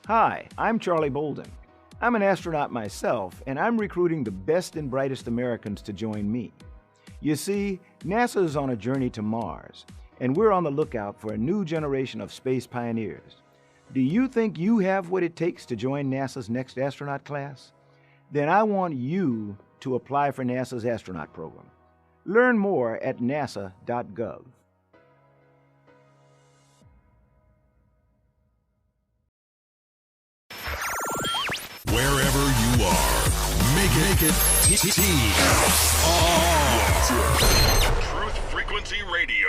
Hi, I'm Charlie Bolden. I'm an astronaut myself, and I'm recruiting the best and brightest Americans to join me. You see, NASA is on a journey to Mars, and we're on the lookout for a new generation of space pioneers. Do you think you have what it takes to join NASA's next astronaut class? Then I want you to apply for NASA's astronaut program. Learn more at nasa.gov. Wherever you are, make it Truth Frequency Radio.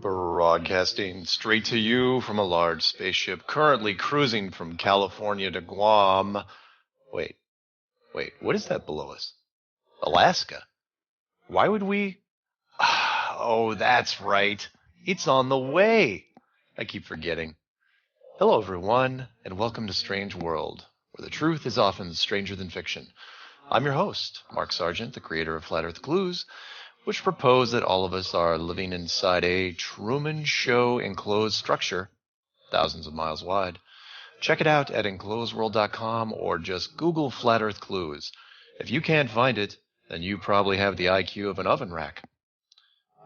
Broadcasting straight to you from a large spaceship currently cruising from California to Guam. Wait, what is that below us? Alaska? Why would we? Oh, that's right. It's on the way. I keep forgetting. Hello, everyone, and welcome to Strange World, where the truth is often stranger than fiction. I'm your host, Mark Sargent, the creator of Flat Earth Clues, which propose that all of us are living inside a Truman Show enclosed structure, thousands of miles wide. Check it out at enclosedworld.com or just Google Flat Earth Clues. If you can't find it, then you probably have the IQ of an oven rack.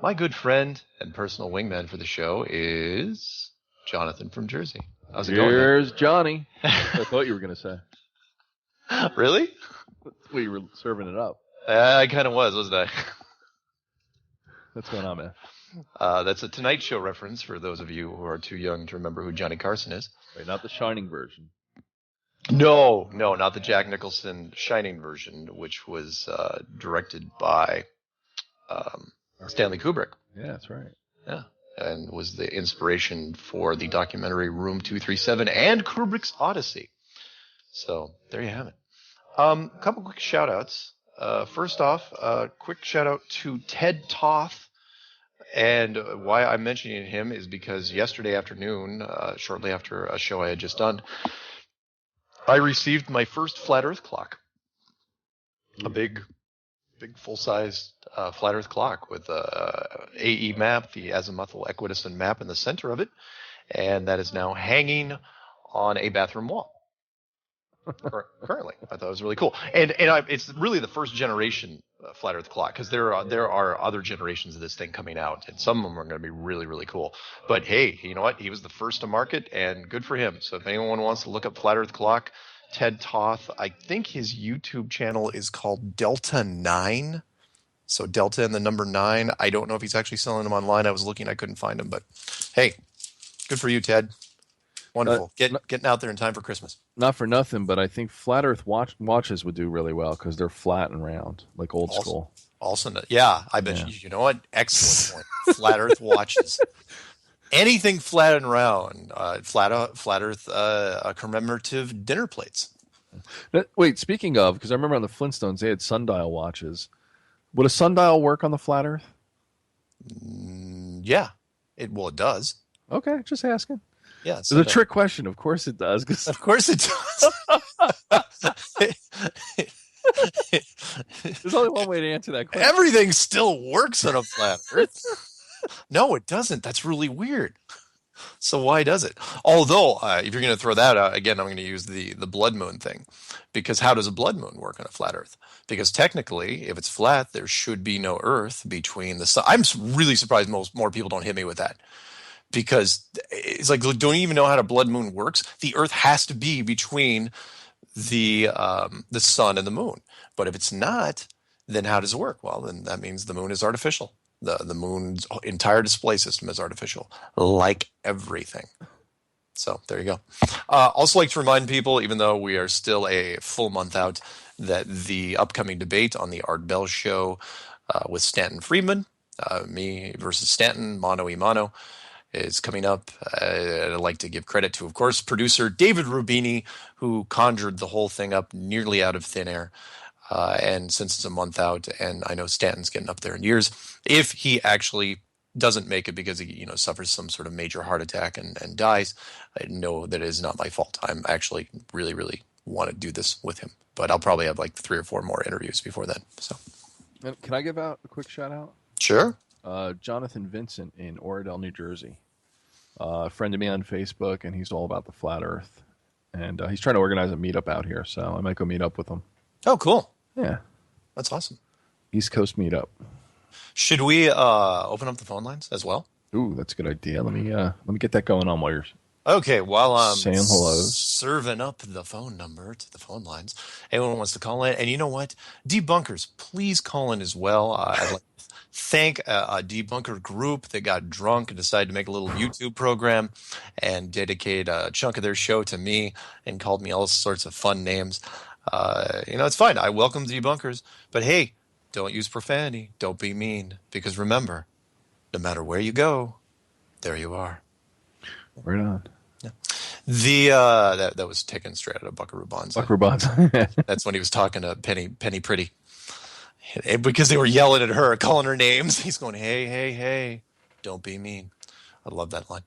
My good friend and personal wingman for the show is Jonathan from Jersey. How's it going? Here's Johnny. I thought you were going to say. Really? Well, you were serving it up. I kind of was, wasn't I? What's going on, man? That's a Tonight Show reference for those of you who are too young to remember who Johnny Carson is. Wait, not the Shining version. No, not the Jack Nicholson Shining version, which was directed by Stanley Kubrick. Yeah, that's right. Yeah, and was the inspiration for the documentary Room 237 and Kubrick's Odyssey. So there you have it. A couple quick shout-outs. First off, a quick shout-out to Ted Toth. And why I'm mentioning him is because yesterday afternoon, shortly after a show I had just done, I received my first flat Earth clock. A big full-size flat Earth clock with a AE map, the azimuthal equidistant map in the center of it, and that is now hanging on a bathroom wall. Currently, I thought it was really cool, and it's really the first generation flat Earth clock, because there are other generations of this thing coming out, and some of them are going to be really, really cool. But hey, you know what? He was the first to market, and good for him. So if anyone wants to look up flat Earth clock, Ted Toth, I think his YouTube channel is called Delta 9. So Delta and the number 9. I don't know if he's actually selling them online. I was looking, I couldn't find them, but hey, good for you, Ted. Wonderful. Getting out there in time for Christmas. Not for nothing, but I think flat Earth watches would do really well because they're flat and round, like old school. Also, yeah, I bet you. You know what? Excellent point. Flat Earth watches. Anything flat and round. Flat Earth commemorative dinner plates. Wait, speaking of, because I remember on the Flintstones they had sundial watches. Would a sundial work on the flat Earth? Yeah. It does. Okay, just asking. Yeah, it's a trick question. Of course it does. Of course it does. There's only one way to answer that question. Everything still works on a flat Earth. No, it doesn't. That's really weird. So why does it? Although, if you're going to throw that out, again, I'm going to use the blood moon thing. Because how does a blood moon work on a flat Earth? Because technically, if it's flat, there should be no Earth between the sun. I'm really surprised more people don't hit me with that. Because it's like, don't you even know how a blood moon works? The Earth has to be between the sun and the moon. But if it's not, then how does it work? Well, then that means the moon is artificial. The moon's entire display system is artificial, like everything. So there you go. Also like to remind people, even though we are still a full month out, that the upcoming debate on the Art Bell show with Stanton Friedman, me versus Stanton, mano y mano, is coming up. I'd like to give credit to, of course, producer David Rubini, who conjured the whole thing up nearly out of thin air. And since it's a month out, and I know Stanton's getting up there in years, if he actually doesn't make it because he suffers some sort of major heart attack and dies, I know that it is not my fault. I'm actually really, really want to do this with him. But I'll probably have like 3 or 4 more interviews before then. So, Can I give out a quick shout out? Sure. Jonathan Vincent in Oradell, New Jersey. A friend of me on Facebook, and he's all about the flat Earth. And he's trying to organize a meetup out here, so I might go meet up with him. Oh, cool. Yeah. That's awesome. East Coast meetup. Should we open up the phone lines as well? Ooh, that's a good idea. Let me get that going on while you're okay. While I'm saying hello, serving up the phone number to the phone lines, anyone wants to call in, and you know what, debunkers, please call in as well. I'd like to thank a debunker group that got drunk and decided to make a little YouTube program and dedicate a chunk of their show to me and called me all sorts of fun names. It's fine. I welcome debunkers, but hey, don't use profanity. Don't be mean. Because remember, no matter where you go, there you are. Right on. Yeah. That was taken straight out of Buckaroo Banzai. Buckaroo Banzai. That's when he was talking to Penny Pretty. Because they were yelling at her, calling her names. He's going, hey, hey, hey, don't be mean. I love that line.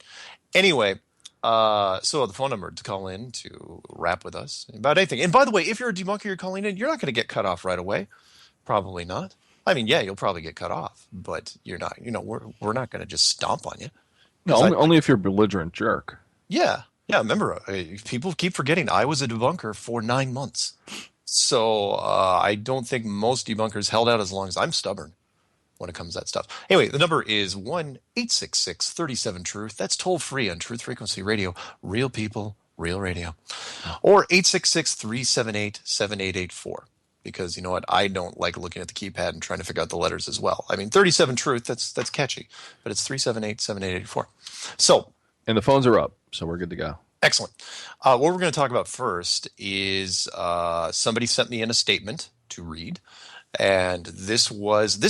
Anyway, so the phone number to call in to rap with us about anything. And by the way, if you're a debunker, you're calling in, you're not going to get cut off right away. Probably not. I mean, yeah, you'll probably get cut off, but you're not. We're not going to just stomp on you. No, only if you're a belligerent jerk. Yeah. Remember, people keep forgetting I was a debunker for 9 months, so I don't think most debunkers held out as long as I'm stubborn when it comes to that stuff. Anyway, the number is 1-866-37-TRUTH. That's toll free on Truth Frequency Radio. Real people, real radio. Or 866-378-7884. Because you know what? I don't like looking at the keypad and trying to figure out the letters as well. I mean, 37-TRUTH, that's catchy. But it's 378-7884. So. And the phones are up, so we're good to go. Excellent. What we're going to talk about first is somebody sent me in a statement to read. And this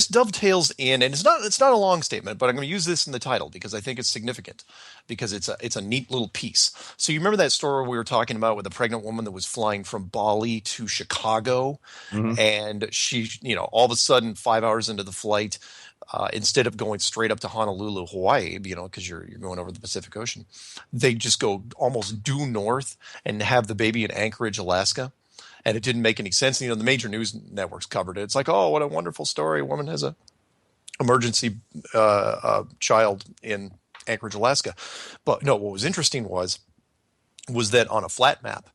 dovetails in, and it's not a long statement, but I'm going to use this in the title because I think it's significant, because it's a neat little piece. So you remember that story we were talking about with a pregnant woman that was flying from Bali to Chicago, and she, all of a sudden 5 hours into the flight, instead of going straight up to Honolulu, Hawaii, because you're going over the Pacific Ocean, they just go almost due north and have the baby in Anchorage, Alaska. And it didn't make any sense. The major news networks covered it. It's like, oh, what a wonderful story. A woman has a emergency child in Anchorage, Alaska. But no, what was interesting was that on a flat map,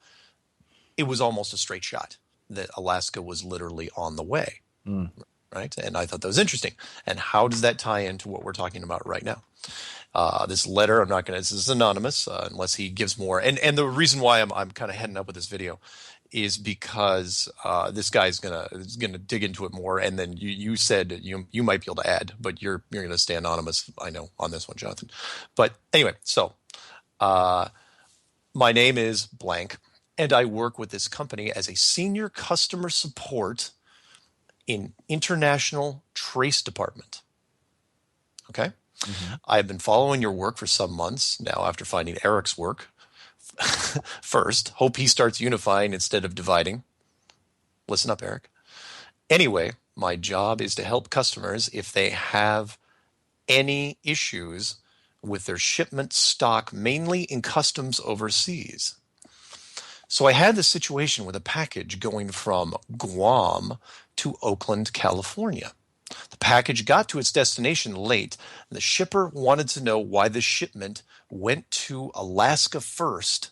it was almost a straight shot that Alaska was literally on the way. Right? And I thought that was interesting. And how does that tie into what we're talking about right now? This letter, this is anonymous unless he gives more. And the reason why I'm kind of heading up with this video is because this guy's gonna dig into it more, and then you said you might be able to add, but you're gonna stay anonymous, I know, on this one, Jonathan. But anyway, so my name is blank, and I work with this company as a senior customer support in international trace department. Okay, I have been following your work for some months now after finding Eric's work. First, hope he starts unifying instead of dividing. Listen up, Eric. Anyway, my job is to help customers if they have any issues with their shipment stock, mainly in customs overseas. So I had this situation with a package going from Guam to Oakland, California. The package got to its destination late, and the shipper wanted to know why the shipment went to Alaska first,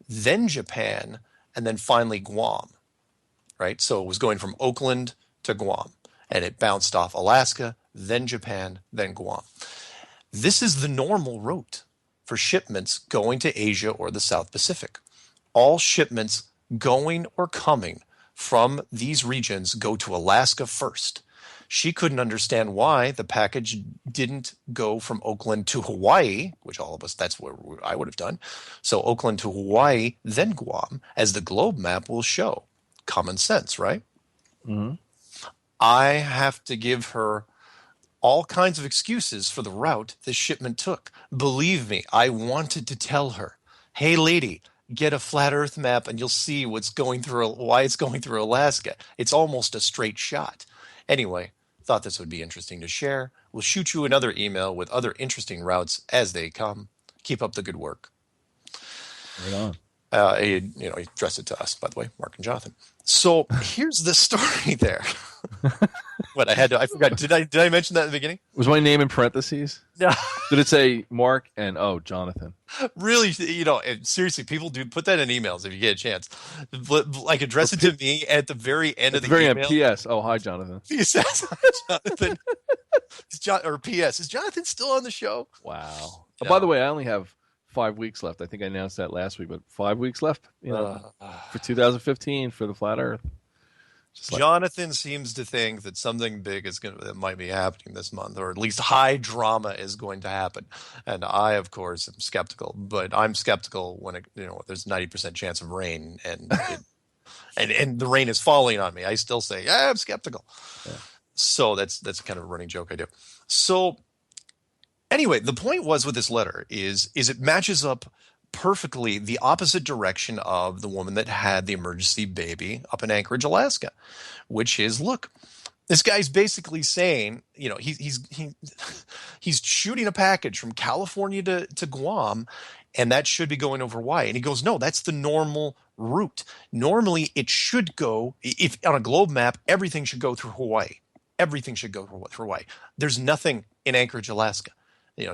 then Japan, and then finally Guam, right? So it was going from Oakland to Guam, and it bounced off Alaska, then Japan, then Guam. This is the normal route for shipments going to Asia or the South Pacific. All shipments going or coming from these regions go to Alaska first. She couldn't understand why the package didn't go from Oakland to Hawaii, which all of us, that's where I would have done. So Oakland to Hawaii, then Guam, as the globe map will show. Common sense, right? Mm-hmm. I have to give her all kinds of excuses for the route this shipment took. Believe me, I wanted to tell her, hey, lady, get a flat Earth map and you'll see why it's going through Alaska. It's almost a straight shot. Anyway, thought this would be interesting to share. We'll shoot you another email with other interesting routes as they come. Keep up the good work. Right on. He addressed it to us, by the way, Mark and Jonathan. So here's the story there. I forgot. Did I mention that at the beginning? Was my name in parentheses? Yeah. Did it say Mark and Jonathan? Really, seriously, people do put that in emails if you get a chance. Like address it to me at the very end of the email. End, P.S. Oh, hi, Jonathan. P.S. Jonathan. P.S. Is Jonathan still on the show? Wow. Yeah. Oh, by the way, I only have 5 weeks left. I think I announced that last week, but 5 weeks left, for 2015 for the Flat Earth. Jonathan seems to think that something big that might be happening this month, or at least high drama is going to happen. And I, of course, am skeptical. But I'm skeptical when there's 90% chance of rain, and and the rain is falling on me. I still say, I'm skeptical. Yeah. So that's kind of a running joke I do. So anyway, the point was with this letter is it matches up perfectly the opposite direction of the woman that had the emergency baby up in Anchorage, Alaska, which is, look, this guy's basically saying, he's shooting a package from California to Guam, and that should be going over Hawaii. And he goes, no, that's the normal route. Normally, it should go, if on a globe map, everything should go through Hawaii. Everything should go through Hawaii. There's nothing in Anchorage, Alaska.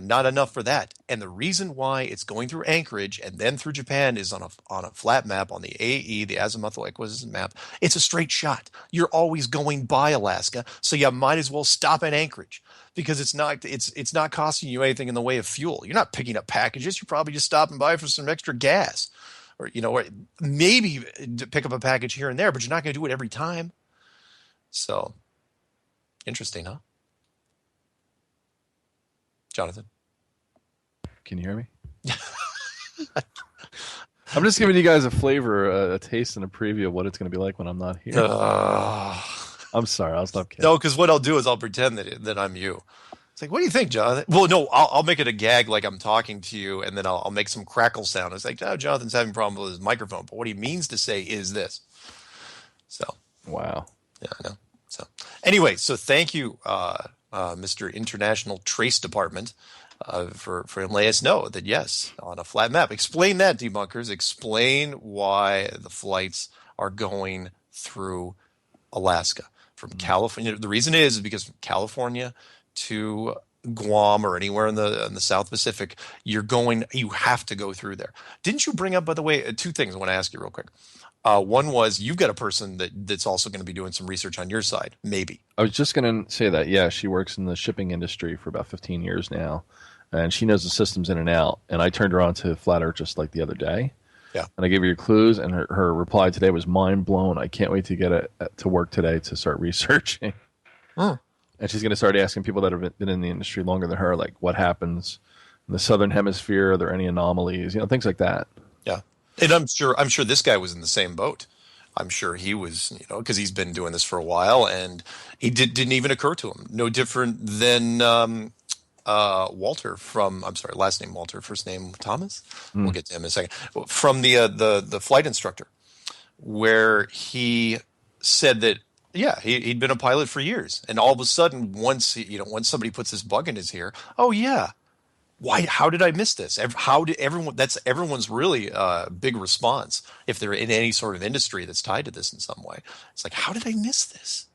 Not enough for that. And the reason why it's going through Anchorage and then through Japan is on a flat map, on the AE, the azimuthal equidistant map. It's a straight shot. You're always going by Alaska, so you might as well stop at Anchorage because it's not costing you anything in the way of fuel. You're not picking up packages. You're probably just stopping by for some extra gas, or maybe pick up a package here and there, but you're not going to do it every time. So interesting, huh? Jonathan, can you hear me? I'm just giving you guys a flavor, a taste, and a preview of what it's going to be like when I'm not here. I'm sorry, I'll stop kidding. No, because what I'll do is I'll pretend that I'm you. It's like, what do you think, Jonathan? Well, no, I'll make it a gag like I'm talking to you, and then I'll make some crackle sound. It's like, oh, Jonathan's having a problem with his microphone, but what he means to say is this. So, wow. Yeah, I know. So, anyway, thank you, Mr. International Trace Department, for letting us know that, yes, on a flat map. Explain that, debunkers. Explain why the flights are going through Alaska from California. The reason is because from California to Guam or anywhere in the South Pacific, you have to go through there. Didn't you bring up, by the way, two things I want to ask you real quick. One was you've got a person that's also going to be doing some research on your side, maybe. I was just going to say that. Yeah, she works in the shipping industry for about 15 years now, and she knows the systems in and out. And I turned her on to Flat Earth just like the other day. Yeah. And I gave her your clues, and her reply today was mind blown. I can't wait to get it to work today to start researching. Huh. And she's going to start asking people that have been in the industry longer than her, like, what happens in the Southern Hemisphere? Are there any anomalies? Things like that. Yeah. And I'm sure this guy was in the same boat. I'm sure he was, because he's been doing this for a while, and he didn't even occur to him. No different than Walter from, I'm sorry, last name Walter, first name Thomas. We'll get to him in a second. From the flight instructor, where he said that, yeah, he'd been a pilot for years, and all of a sudden, once somebody puts this bug in his ear, oh yeah. Why? How did I miss this? How did everyone? That's everyone's really big response if they're in any sort of industry that's tied to this in some way. It's like, how did I miss this?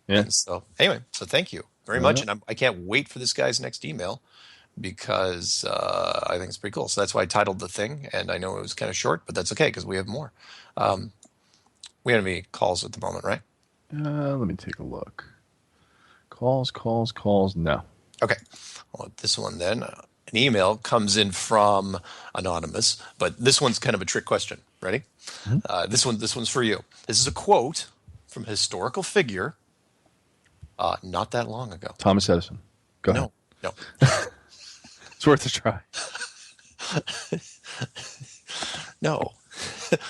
Yeah. And so anyway, so thank you very much, and I can't wait for this guy's next email because I think it's pretty cool. So that's why I titled the thing, and I know it was kind of short, but that's okay because we have more. We don't have any calls at the moment, right? Let me take a look. Calls. No. Okay. Well, this one then. An email comes in from Anonymous, but this one's kind of a trick question. Ready? Mm-hmm. This one's for you. This is a quote from a historical figure not that long ago. Thomas Edison. Go ahead. No. It's worth a try. No.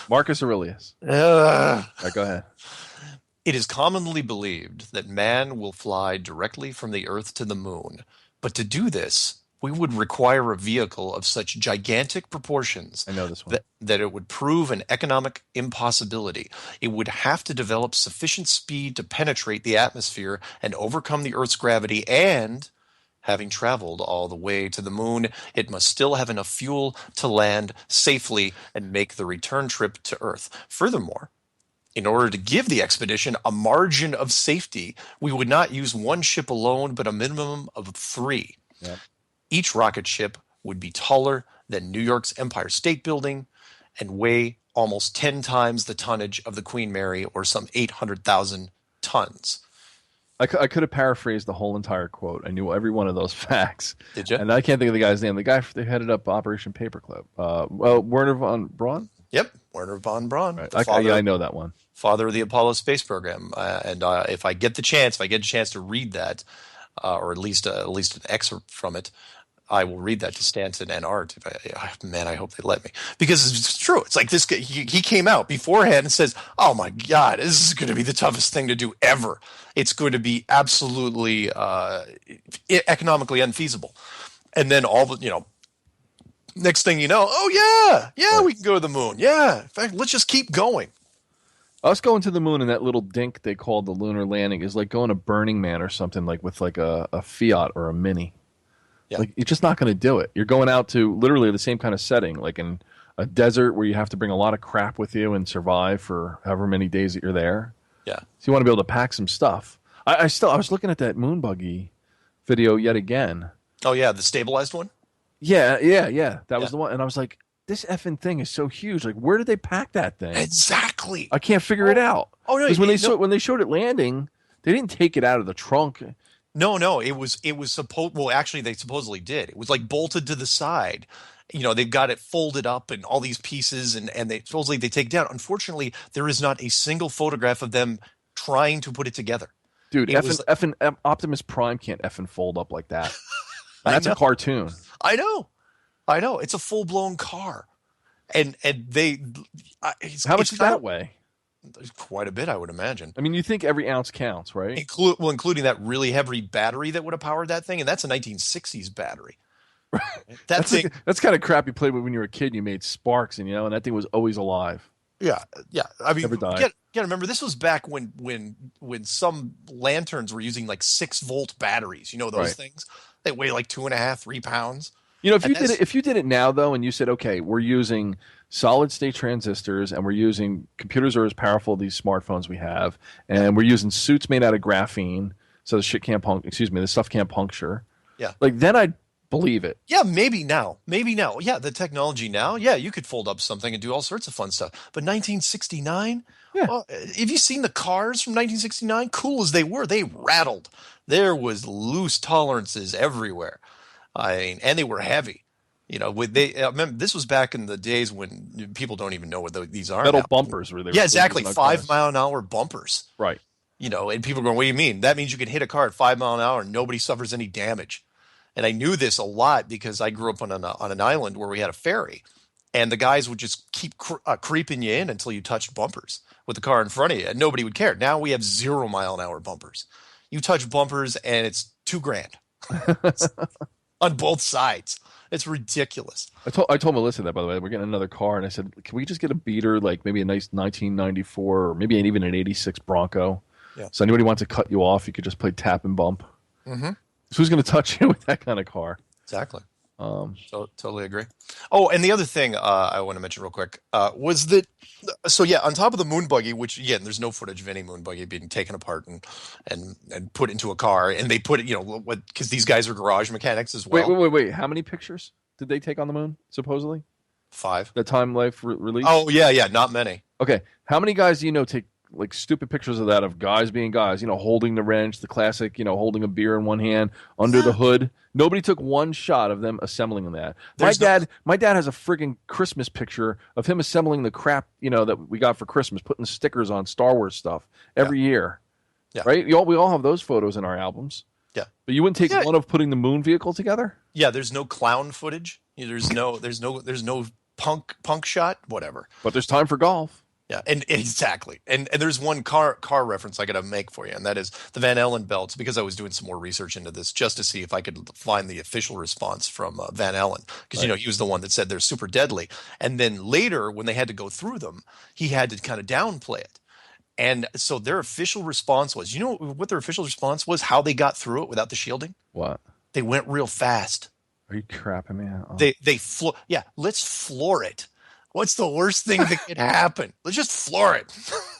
Marcus Aurelius. All right, go ahead. It is commonly believed that man will fly directly from the Earth to the moon, but to do this, we would require a vehicle of such gigantic proportions I know this one. that it would prove an economic impossibility. It would have to develop sufficient speed to penetrate the atmosphere and overcome the Earth's gravity, and having traveled all the way to the moon, it must still have enough fuel to land safely and make the return trip to Earth. Furthermore, in order to give the expedition a margin of safety, we would not use one ship alone, but a minimum of 3. Yep. Each rocket ship would be taller than New York's Empire State Building and weigh almost 10 times the tonnage of the Queen Mary, or some 800,000 tons. I could have paraphrased the whole entire quote. I knew every one of those facts. Did you? And I can't think of the guy's name. The guy that headed up Operation Paperclip. Werner von Braun? Yep, Werner von Braun. Right. I know that one. Father of the Apollo space program. And if I get a chance to read that, or at least an excerpt from it, I will read that to Stanton and Art. I hope they let me, because it's true. It's like this guy, he came out beforehand and says, "Oh my God, this is going to be the toughest thing to do ever. It's going to be absolutely economically unfeasible." And then next thing you know, oh yeah, we can go to the moon. Yeah, in fact, let's just keep going. Us going to the moon in that little dink they called the lunar landing is like going to Burning Man or something, like with like a Fiat or a Mini. Yeah. Like, you're just not going to do it. You're going out to literally the same kind of setting, like in a desert where you have to bring a lot of crap with you and survive for however many days that you're there. Yeah. So you want to be able to pack some stuff. I was looking at that moon buggy video yet again. Oh yeah, the stabilized one? Yeah. That was the one. And I was like, this effing thing is so huge. Like, where did they pack that thing? Exactly. I can't figure it out. Oh no, because when they showed it landing, they didn't take it out of the trunk. No, it was supposed. Well, actually, they supposedly did. It was like bolted to the side. They've got it folded up and all these pieces, and they supposedly they take it down. Unfortunately, there is not a single photograph of them trying to put it together. Dude, effing Optimus Prime can't effing fold up like that. That's a cartoon. I know. It's a full blown car, and they. How much does that weigh? Quite a bit, I would imagine. I mean, you think every ounce counts, right? Including that really heavy battery that would have powered that thing, and that's a 1960s battery. That's kind of crap you played with when you were a kid. You made sparks, and that thing was always alive. Yeah. I mean, never died. You gotta remember, this was back when some lanterns were using like 6-volt batteries. Those things. They weigh like 2.5, 3 pounds. If you did it now though, and you said, okay, we're using solid state transistors, and we're using computers are as powerful as these smartphones we have, and we're using suits made out of graphene, so the stuff can't puncture. Yeah. Like, then I'd believe it. Yeah, maybe now. Yeah, the technology now. Yeah, you could fold up something and do all sorts of fun stuff. But 1969? Yeah. Well, have you seen the cars from 1969? Cool as they were, they rattled. There was loose tolerances everywhere. I mean, and they were heavy. Remember, this was back in the days when people don't even know what these are. Metal bumpers were there. Yeah, exactly. 5-mile-an-hour bumpers. Right. And people are going, what do you mean? That means you can hit a car at 5 miles an hour and nobody suffers any damage. And I knew this a lot because I grew up on an island where we had a ferry, and the guys would just keep creeping you in until you touched bumpers with the car in front of you, and nobody would care. Now we have 0-mile-an-hour bumpers. You touch bumpers and it's $2,000 on both sides. It's ridiculous. I told Melissa that, by the way. We're getting another car, and I said, can we just get a beater, like maybe a nice 1994 or maybe even an 86 Bronco? Yeah. So anybody wants to cut you off, you could just play tap and bump. Mm-hmm. So who's going to touch you with that kind of car? Exactly. So totally agree. Oh, and the other thing I want to mention real quick was that. So yeah, on top of the moon buggy, which again, there's no footage of any moon buggy being taken apart and put into a car, and they put it, because these guys are garage mechanics as well. Wait. How many pictures did they take on the moon? Supposedly 5. the Time Life release. Oh yeah, not many. Okay, how many guys do you know take like stupid pictures of that, of guys being guys, holding the wrench, the classic, holding a beer in one hand under the hood? Nobody took one shot of them assembling that. My dad has a friggin' Christmas picture of him assembling the crap, that we got for Christmas, putting stickers on Star Wars stuff every year. Yeah. Right? We all have those photos in our albums. Yeah. But you wouldn't take one of putting the moon vehicle together? Yeah, there's no clown footage. There's no punk shot, whatever. But there's time for golf. Yeah, and exactly. And there's one car reference I got to make for you, and that is the Van Allen belts, because I was doing some more research into this just to see if I could find the official response from Van Allen, because he was the one that said they're super deadly. And then later, when they had to go through them, he had to kind of downplay it. And so their official response was, what their official response was, how they got through it without the shielding? What? They went real fast. Are you crapping me out? Let's floor it. What's the worst thing that could happen? Let's just floor it.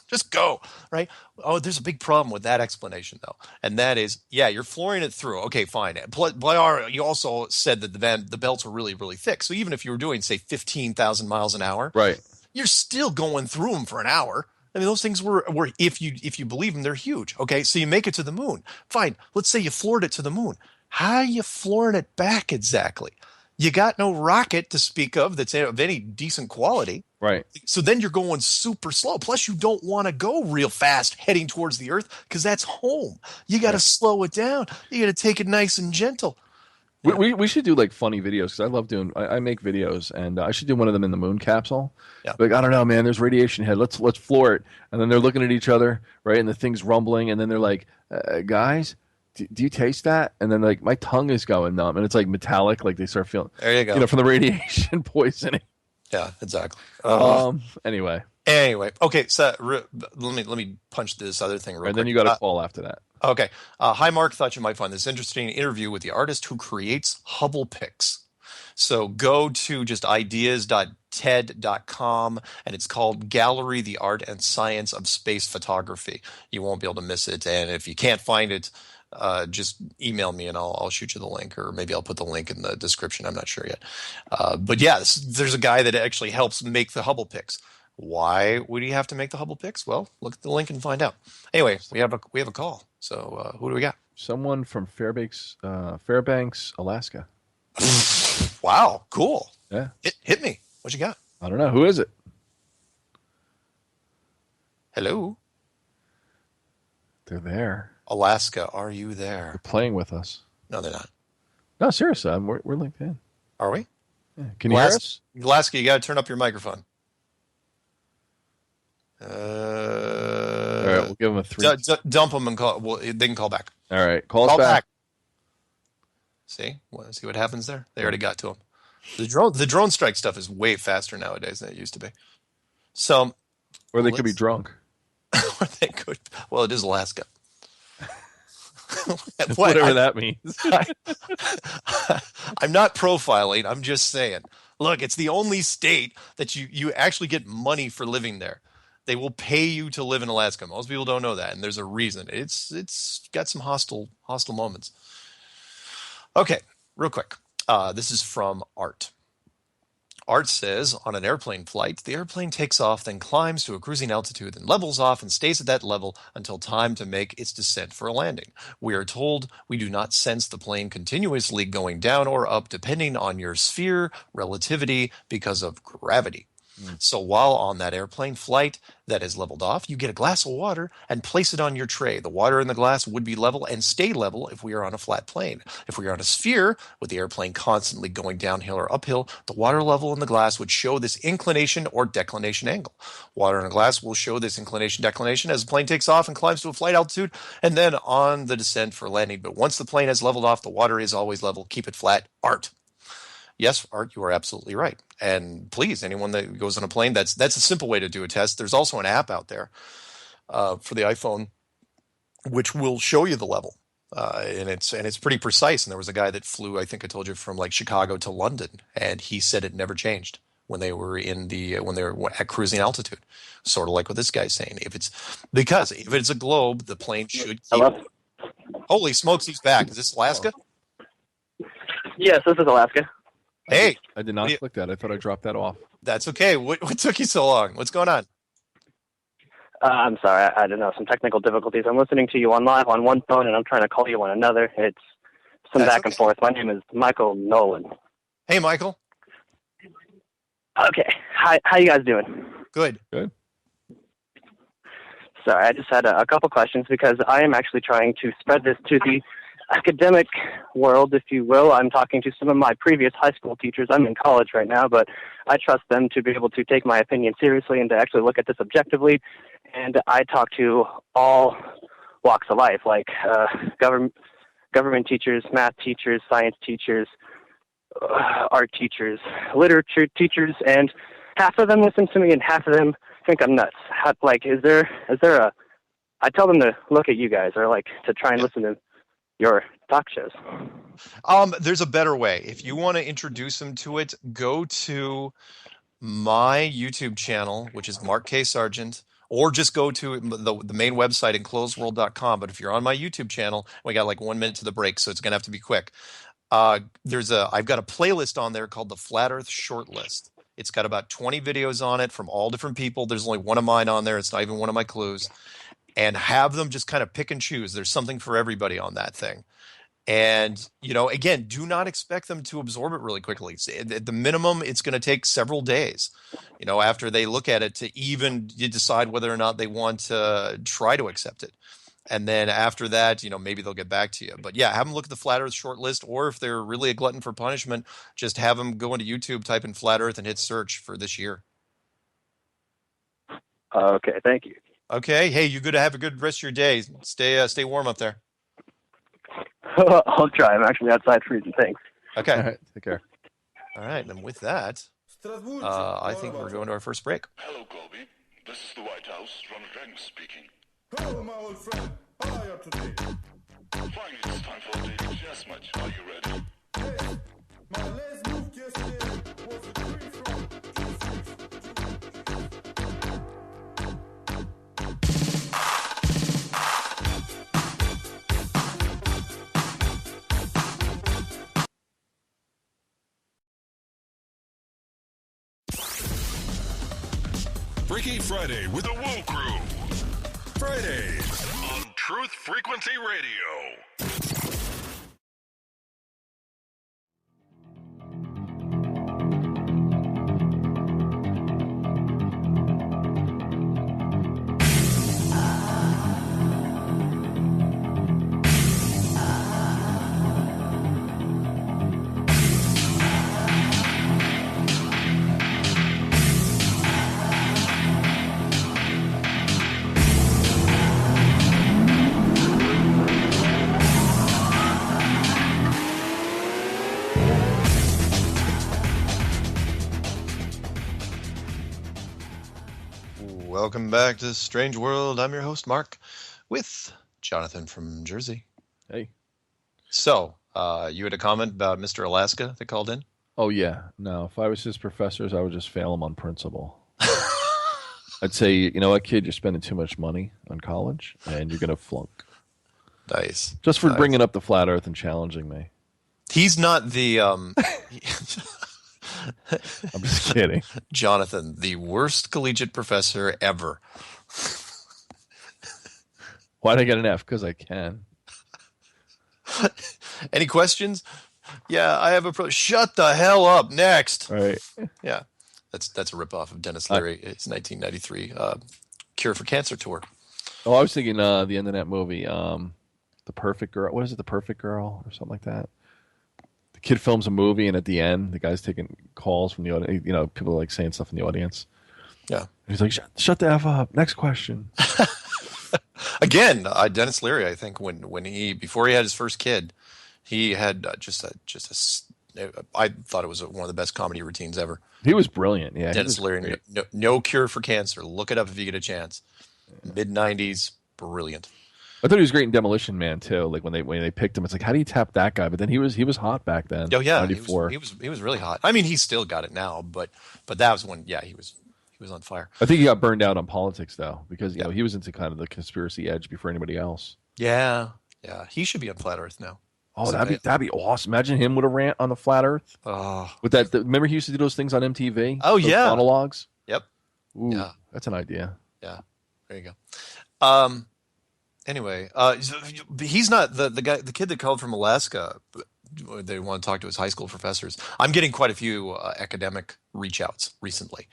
Just go, right? Oh, there's a big problem with that explanation, though. And that is, you're flooring it through. Okay, fine. You also said that the belts were really, really thick. So even if you were doing, say, 15,000 miles an hour, right, you're still going through them for an hour. I mean, those things were if you believe them, they're huge. Okay, so you make it to the moon. Fine. Let's say you floored it to the moon. How are you flooring it back exactly? You got no rocket to speak of that's of any decent quality. Right. So then you're going super slow. Plus, you don't want to go real fast heading towards the Earth, because that's home. You got to slow it down. You got to take it nice and gentle. We should do like funny videos, because I love doing. I make videos, and I should do one of them in the moon capsule. Yeah. Like, I don't know, man. There's radiation head. Let's floor it. And then they're looking at each other, right? And the thing's rumbling, and then they're like, guys, do you taste that? And then like my tongue is going numb, and it's like metallic, like they start feeling. There you go. From the radiation poisoning. Yeah, exactly. Anyway, okay. So let me punch this other thing real quick. And then you got a call after that. Okay. Hi, Mark. Thought you might find this interesting interview with the artist who creates Hubble pics. So go to just ideas.ted.com, and it's called Gallery, the Art and Science of Space Photography. You won't be able to miss it. And if you can't find it, just email me and I'll shoot you the link, or maybe I'll put the link in the description. I'm not sure yet. But yeah, there's a guy that actually helps make the Hubble pics. Why would he have to make the Hubble pics? Well, look at the link and find out. Anyway, we have a call. So who do we got? Someone from Fairbanks, Alaska. Wow, cool. Yeah. Hit me. What you got? I don't know. Who is it? Hello? They're there. Alaska, are you there? They're playing with us. No, they're not. No, seriously. We're linked in. Are we? Yeah. Can you hear us? Alaska, you got to turn up your microphone. All right, we'll give them a 3. Dump them and call. Well, they can call back. All right, call us back. See what happens there? They already got to him. The drone strike stuff is way faster nowadays than it used to be. So, or they could be drunk. Or they could. Well, it is Alaska. Whatever that means. I'm not profiling. I'm just saying. Look, it's the only state that you actually get money for living there. They will pay you to live in Alaska. Most people don't know that, and there's a reason. It's got some hostile moments. Okay, real quick. This is from Art. Art says, on an airplane flight, the airplane takes off, then climbs to a cruising altitude, then levels off and stays at that level until time to make its descent for a landing. We are told we do not sense the plane continuously going down or up depending on your sphere, relativity, because of gravity. So while on that airplane flight that is leveled off, you get a glass of water and place it on your tray. The water in the glass would be level and stay level if we are on a flat plane. If we are on a sphere, with the airplane constantly going downhill or uphill, the water level in the glass would show this inclination or declination angle. Water in a glass will show this inclination declination as the plane takes off and climbs to a flight altitude, and then on the descent for landing. But once the plane has leveled off, the water is always level. Keep it flat. Art. Yes, Art, you are absolutely right. And please, anyone that goes on a plane, that's a simple way to do a test. There's also an app out there for the iPhone which will show you the level. and it's pretty precise. And there was a guy that flew, I think I told you, from like Chicago to London, and he said it never changed when they were at cruising altitude. Sort of like what this guy's saying. If it's a globe, the plane should keep. Hello? Holy smokes, he's back. Is this Alaska? Yes, this is Alaska. Hey, I did not click that. I thought I dropped that off. that's okay. What took you so long? What's going on? I'm sorry, I don't know, some technical difficulties. I'm listening to you on live on one phone, and I'm trying to call you on another. It's some That's back and okay. forth. My name is Michael Nolan. Hey, Michael. Okay, how you guys doing? Good. Good. Sorry, I just had a couple questions because I am actually trying to spread this to the academic world, if you will. I'm talking to some of my previous high school teachers. I'm in college right now, but I trust them to be able to take my opinion seriously and to actually look at this objectively. And I talk to all walks of life, like government teachers, math teachers, science teachers, art teachers, literature teachers, and half of them listen to me and half of them think I'm nuts. Is there a... I tell them to look at you guys or like to try and listen to your talk shows. There's a better way. If you want to introduce them to it, go to my YouTube channel, which is Mark K. Sargent, or just go to the main website, enclosedworld.com. But if you're on my YouTube channel, we got like 1 minute to the break, so it's going to have to be quick. I've got a playlist on there called the Flat Earth Shortlist. It's got about 20 videos on it from all different people. There's only one of mine on there. It's not even one of my clues. And have them just kind of pick and choose. There's something for everybody on that thing. And, again, do not expect them to absorb it really quickly. At the minimum, it's going to take several days, after they look at it to even decide whether or not they want to try to accept it. And then after that, maybe they'll get back to you. But yeah, have them look at the Flat Earth short list, or if they're really a glutton for punishment, just have them go into YouTube, type in Flat Earth, and hit search for this year. Okay, thank you. Okay. Hey, you good to have a good rest of your day. Stay warm up there. I'll try. I'm actually outside freezing. Thanks. Okay. All right, take care. All right. And with that, I think we're going to our first break. Hello, Colby. This is the White House. Ronald Reagan speaking. Hello, my old friend. How are you today? Finally, it's time for a daily chess match. Are you ready? Yes. My last move yesterday was a 3 from Freaky Friday with the Woo Crew. Fridays on Truth Frequency Radio. Welcome back to Strange World. I'm your host, Mark, with Jonathan from Jersey. Hey. So, you had a comment about Mr. Alaska that called in? Oh, yeah. No, if I was his professors, I would just fail him on principle. I'd say, you know what, kid, you're spending too much money on college, and you're going to flunk. Nice. Just for Nice. bringing up the flat earth and challenging me. He's not the... I'm just kidding. Jonathan, the worst collegiate professor ever. Why'd I get an F? Because I can. Any questions? Yeah, I have a... Shut the hell up. Next. All right. Yeah. That's a ripoff of Dennis Leary. It's 1993 Cure for Cancer tour. Oh, I was thinking the end of that movie, The Perfect Girl. What is it, The Perfect Girl or something like that? The kid films a movie, and at the end, the guy's taking calls from the audience. You know, people are like saying stuff in the audience. Yeah. And he's like, shut the F up. Next question. Again, Dennis Leary, I think, before he had his first kid, he had I thought it was one of the best comedy routines ever. He was brilliant. Yeah, Dennis Leary, no Cure for Cancer. Look it up if you get a chance. Mid-90s, brilliant. I thought he was great in Demolition Man too. Like when they picked him, it's like, how do you tap that guy? But then he was hot back then. Oh yeah, 94. he was really hot. I mean, he's still got it now, but that was when he was on fire. I think he got burned out on politics though, because you know he was into kind of the conspiracy edge before anybody else. Yeah, he should be on Flat Earth now. Oh, that'd be awesome. Imagine him with a rant on the flat Earth. Oh, With that, remember he used to do those things on MTV? Oh, Those yeah. monologues. yep. Ooh, Yeah. that's an idea. Yeah, there you go. Anyway, he's not the kid that called from Alaska. They want to talk to his high school professors. I'm getting quite a few academic reach outs recently,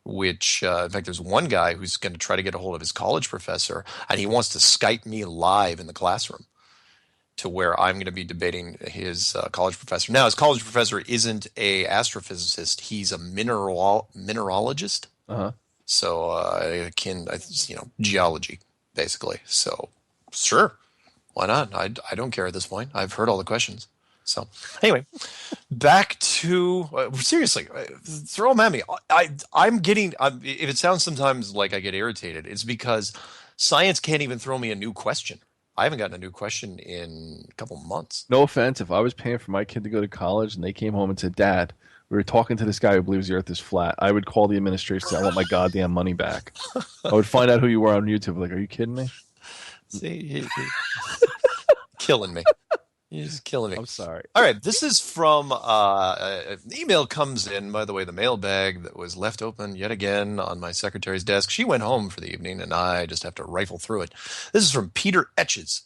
which, in fact, there's one guy who's going to try to get a hold of his college professor, and he wants to Skype me live in the classroom to where I'm going to be debating his college professor. Now, his college professor isn't a astrophysicist. He's a mineralogist. Uh-huh. So, geology, basically. So, sure, why not? I don't care at this point. I've heard all the questions. So, anyway, back to seriously, throw them at me. I'm getting. If it sounds sometimes like I get irritated, it's because science can't even throw me a new question. I haven't gotten a new question in a couple months. No offense, if I was paying for my kid to go to college and they came home and said, "Dad, we were talking to this guy who believes the Earth is flat," I would call the administration and say, "I want my goddamn money back." I would find out who you were on YouTube. Like, are you kidding me? See, killing me. You're just killing me. I'm sorry. All right, this is from an email comes in, by the way, the mailbag that was left open yet again on my secretary's desk. She went home for the evening, and I just have to rifle through it. This is from Peter Etches.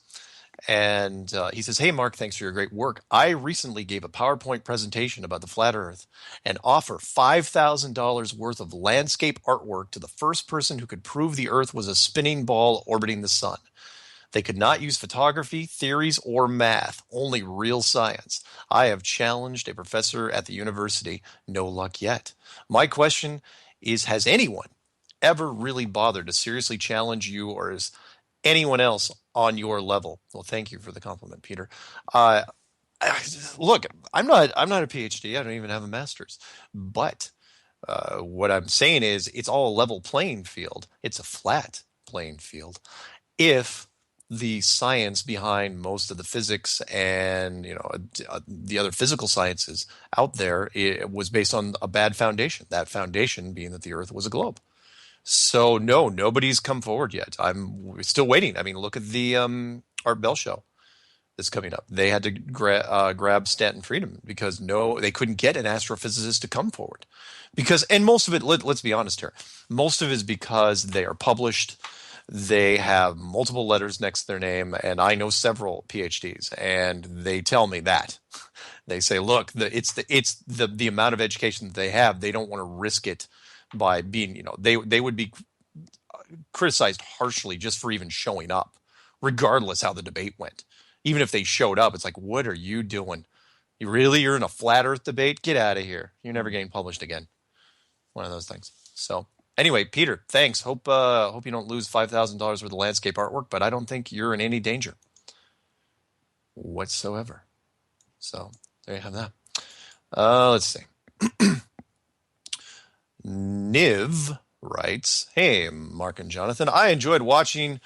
And he says, "Hey, Mark, thanks for your great work. I recently gave a PowerPoint presentation about the flat Earth and offer $5,000 worth of landscape artwork to the first person who could prove the Earth was a spinning ball orbiting the sun. They could not use photography, theories, or math, only real science. I have challenged a professor at the university. No luck yet. My question is, has anyone ever really bothered to seriously challenge you, or is anyone else on your level?" Well, thank you for the compliment, Peter. Look, I'm not a PhD. I don't even have a master's. But what I'm saying is it's all a level playing field. It's a flat playing field. If the science behind most of the physics and the other physical sciences out there, it was based on a bad foundation. That foundation being that the Earth was a globe. So no, nobody's come forward yet. I'm still waiting. I mean, look at the Art Bell show that's coming up. They had to grab Stanton Friedman because they couldn't get an astrophysicist to come forward. And most of it, let's be honest here, most of it is because they are published. They have multiple letters next to their name, and I know several PhDs, and they tell me that. They say, look, it's the amount of education that they have. They don't want to risk it by being, they would be criticized harshly just for even showing up, regardless how the debate went. Even if they showed up, it's like, what are you doing? You're in a flat Earth debate? Get out of here. You're never getting published again. One of those things. So anyway, Peter, thanks. Hope you don't lose $5,000 worth of landscape artwork, but I don't think you're in any danger whatsoever. So there you have that. Let's see. Niv writes, "Hey, Mark and Jonathan, I enjoyed watching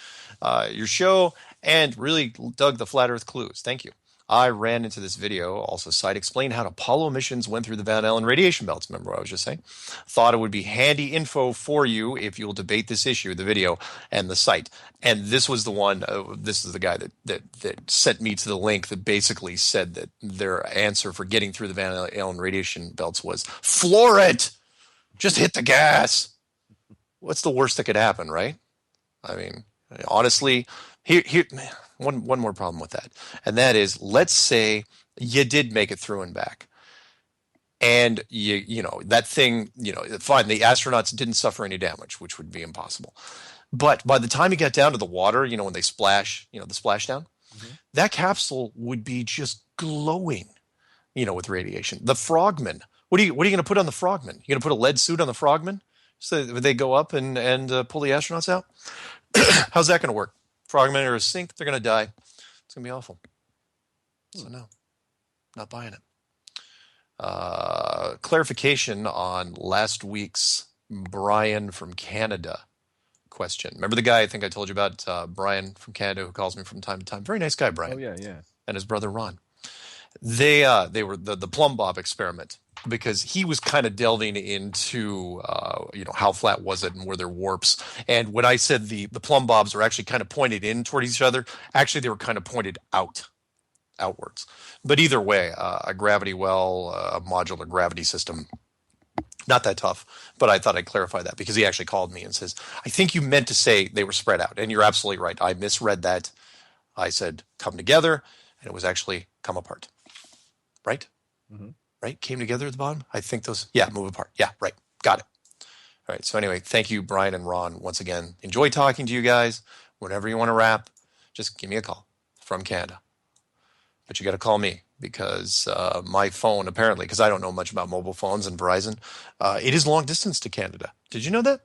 your show and really dug the flat Earth clues. Thank you. I ran into this video, also site, explain how Apollo missions went through the Van Allen radiation belts. Remember what I was just saying? Thought it would be handy info for you if you'll debate this issue, the video and the site." And this was the one, this is the guy that sent me to the link that basically said that their answer for getting through the Van Allen radiation belts was, floor it! Just hit the gas! What's the worst that could happen, right? I mean, honestly, here one more problem with that, and that is, let's say you did make it through and back, and that thing, fine, the astronauts didn't suffer any damage, which would be impossible. But by the time you got down to the water, when they splash, the splashdown, that capsule would be just glowing, with radiation. The frogmen, what are you going to put on the frogmen? You going to put a lead suit on the frogmen so that they go up and pull the astronauts out? How's that going to work? Frogmen are going to sink. They're going to die. It's going to be awful. So no, not buying it. Clarification on last week's Brian from Canada question. Remember the guy I think I told you about, Brian from Canada, who calls me from time to time? Very nice guy, Brian. Oh yeah, yeah. And his brother Ron. They were the plumb bob experiment, because he was kind of delving into how flat was it and were there warps. And when I said the plumb bobs were actually kind of pointed in toward each other, actually they were kind of pointed outwards. But either way, a gravity well, a modular gravity system. Not that tough, but I thought I'd clarify that, because he actually called me and says, I think you meant to say they were spread out. And you're absolutely right. I misread that. I said come together, and it was actually come apart. Right? Mm-hmm. Right? Came together at the bottom? I think those, move apart. Yeah, right. Got it. All right. So anyway, thank you, Brian and Ron, once again. Enjoy talking to you guys. Whenever you want to wrap, just give me a call from Canada. But you got to call me, because my phone, apparently, because I don't know much about mobile phones and Verizon, it is long distance to Canada. Did you know that?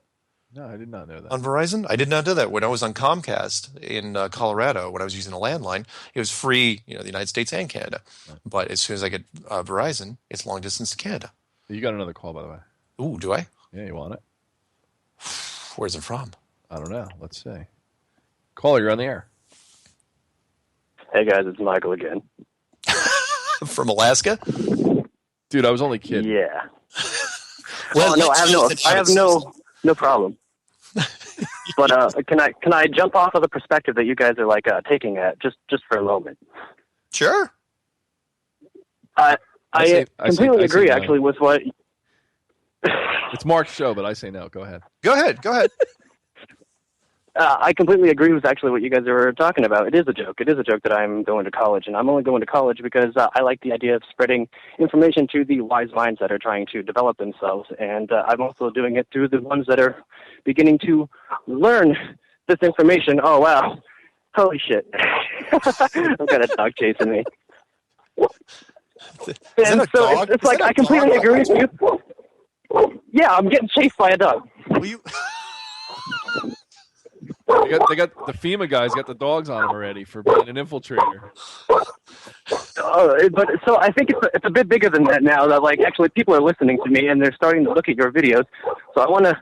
No, I did not know that. On Verizon? I did not know that. When I was on Comcast in Colorado, when I was using a landline, it was free, the United States and Canada. Right. But as soon as I get Verizon, it's long distance to Canada. You got another call, by the way. Ooh, do I? Yeah, you want it? Where's it from? I don't know. Let's see. Caller, you're on the air. Hey guys, it's Michael again. From Alaska? Dude, I was only kidding. Yeah. Well, no, I have no problem. But can I jump off of the perspective that you guys are taking at just for a moment? Sure. I completely agree, actually, with what. It's Mark's show, but I say no. Go ahead. Go ahead. I completely agree with actually what you guys are talking about. It is a joke. It is a joke that I'm going to college, and I'm only going to college because I like the idea of spreading information to the wise minds that are trying to develop themselves, and I'm also doing it through the ones that are beginning to learn this information. Oh, wow. Holy shit. I've got a dog chasing me. And so it's like I completely agree with you. Yeah, I'm getting chased by a dog. Will you... They got the FEMA guys got the dogs on them already for being an infiltrator. But so I think it's a bit bigger than that now. That actually people are listening to me and they're starting to look at your videos. So I want to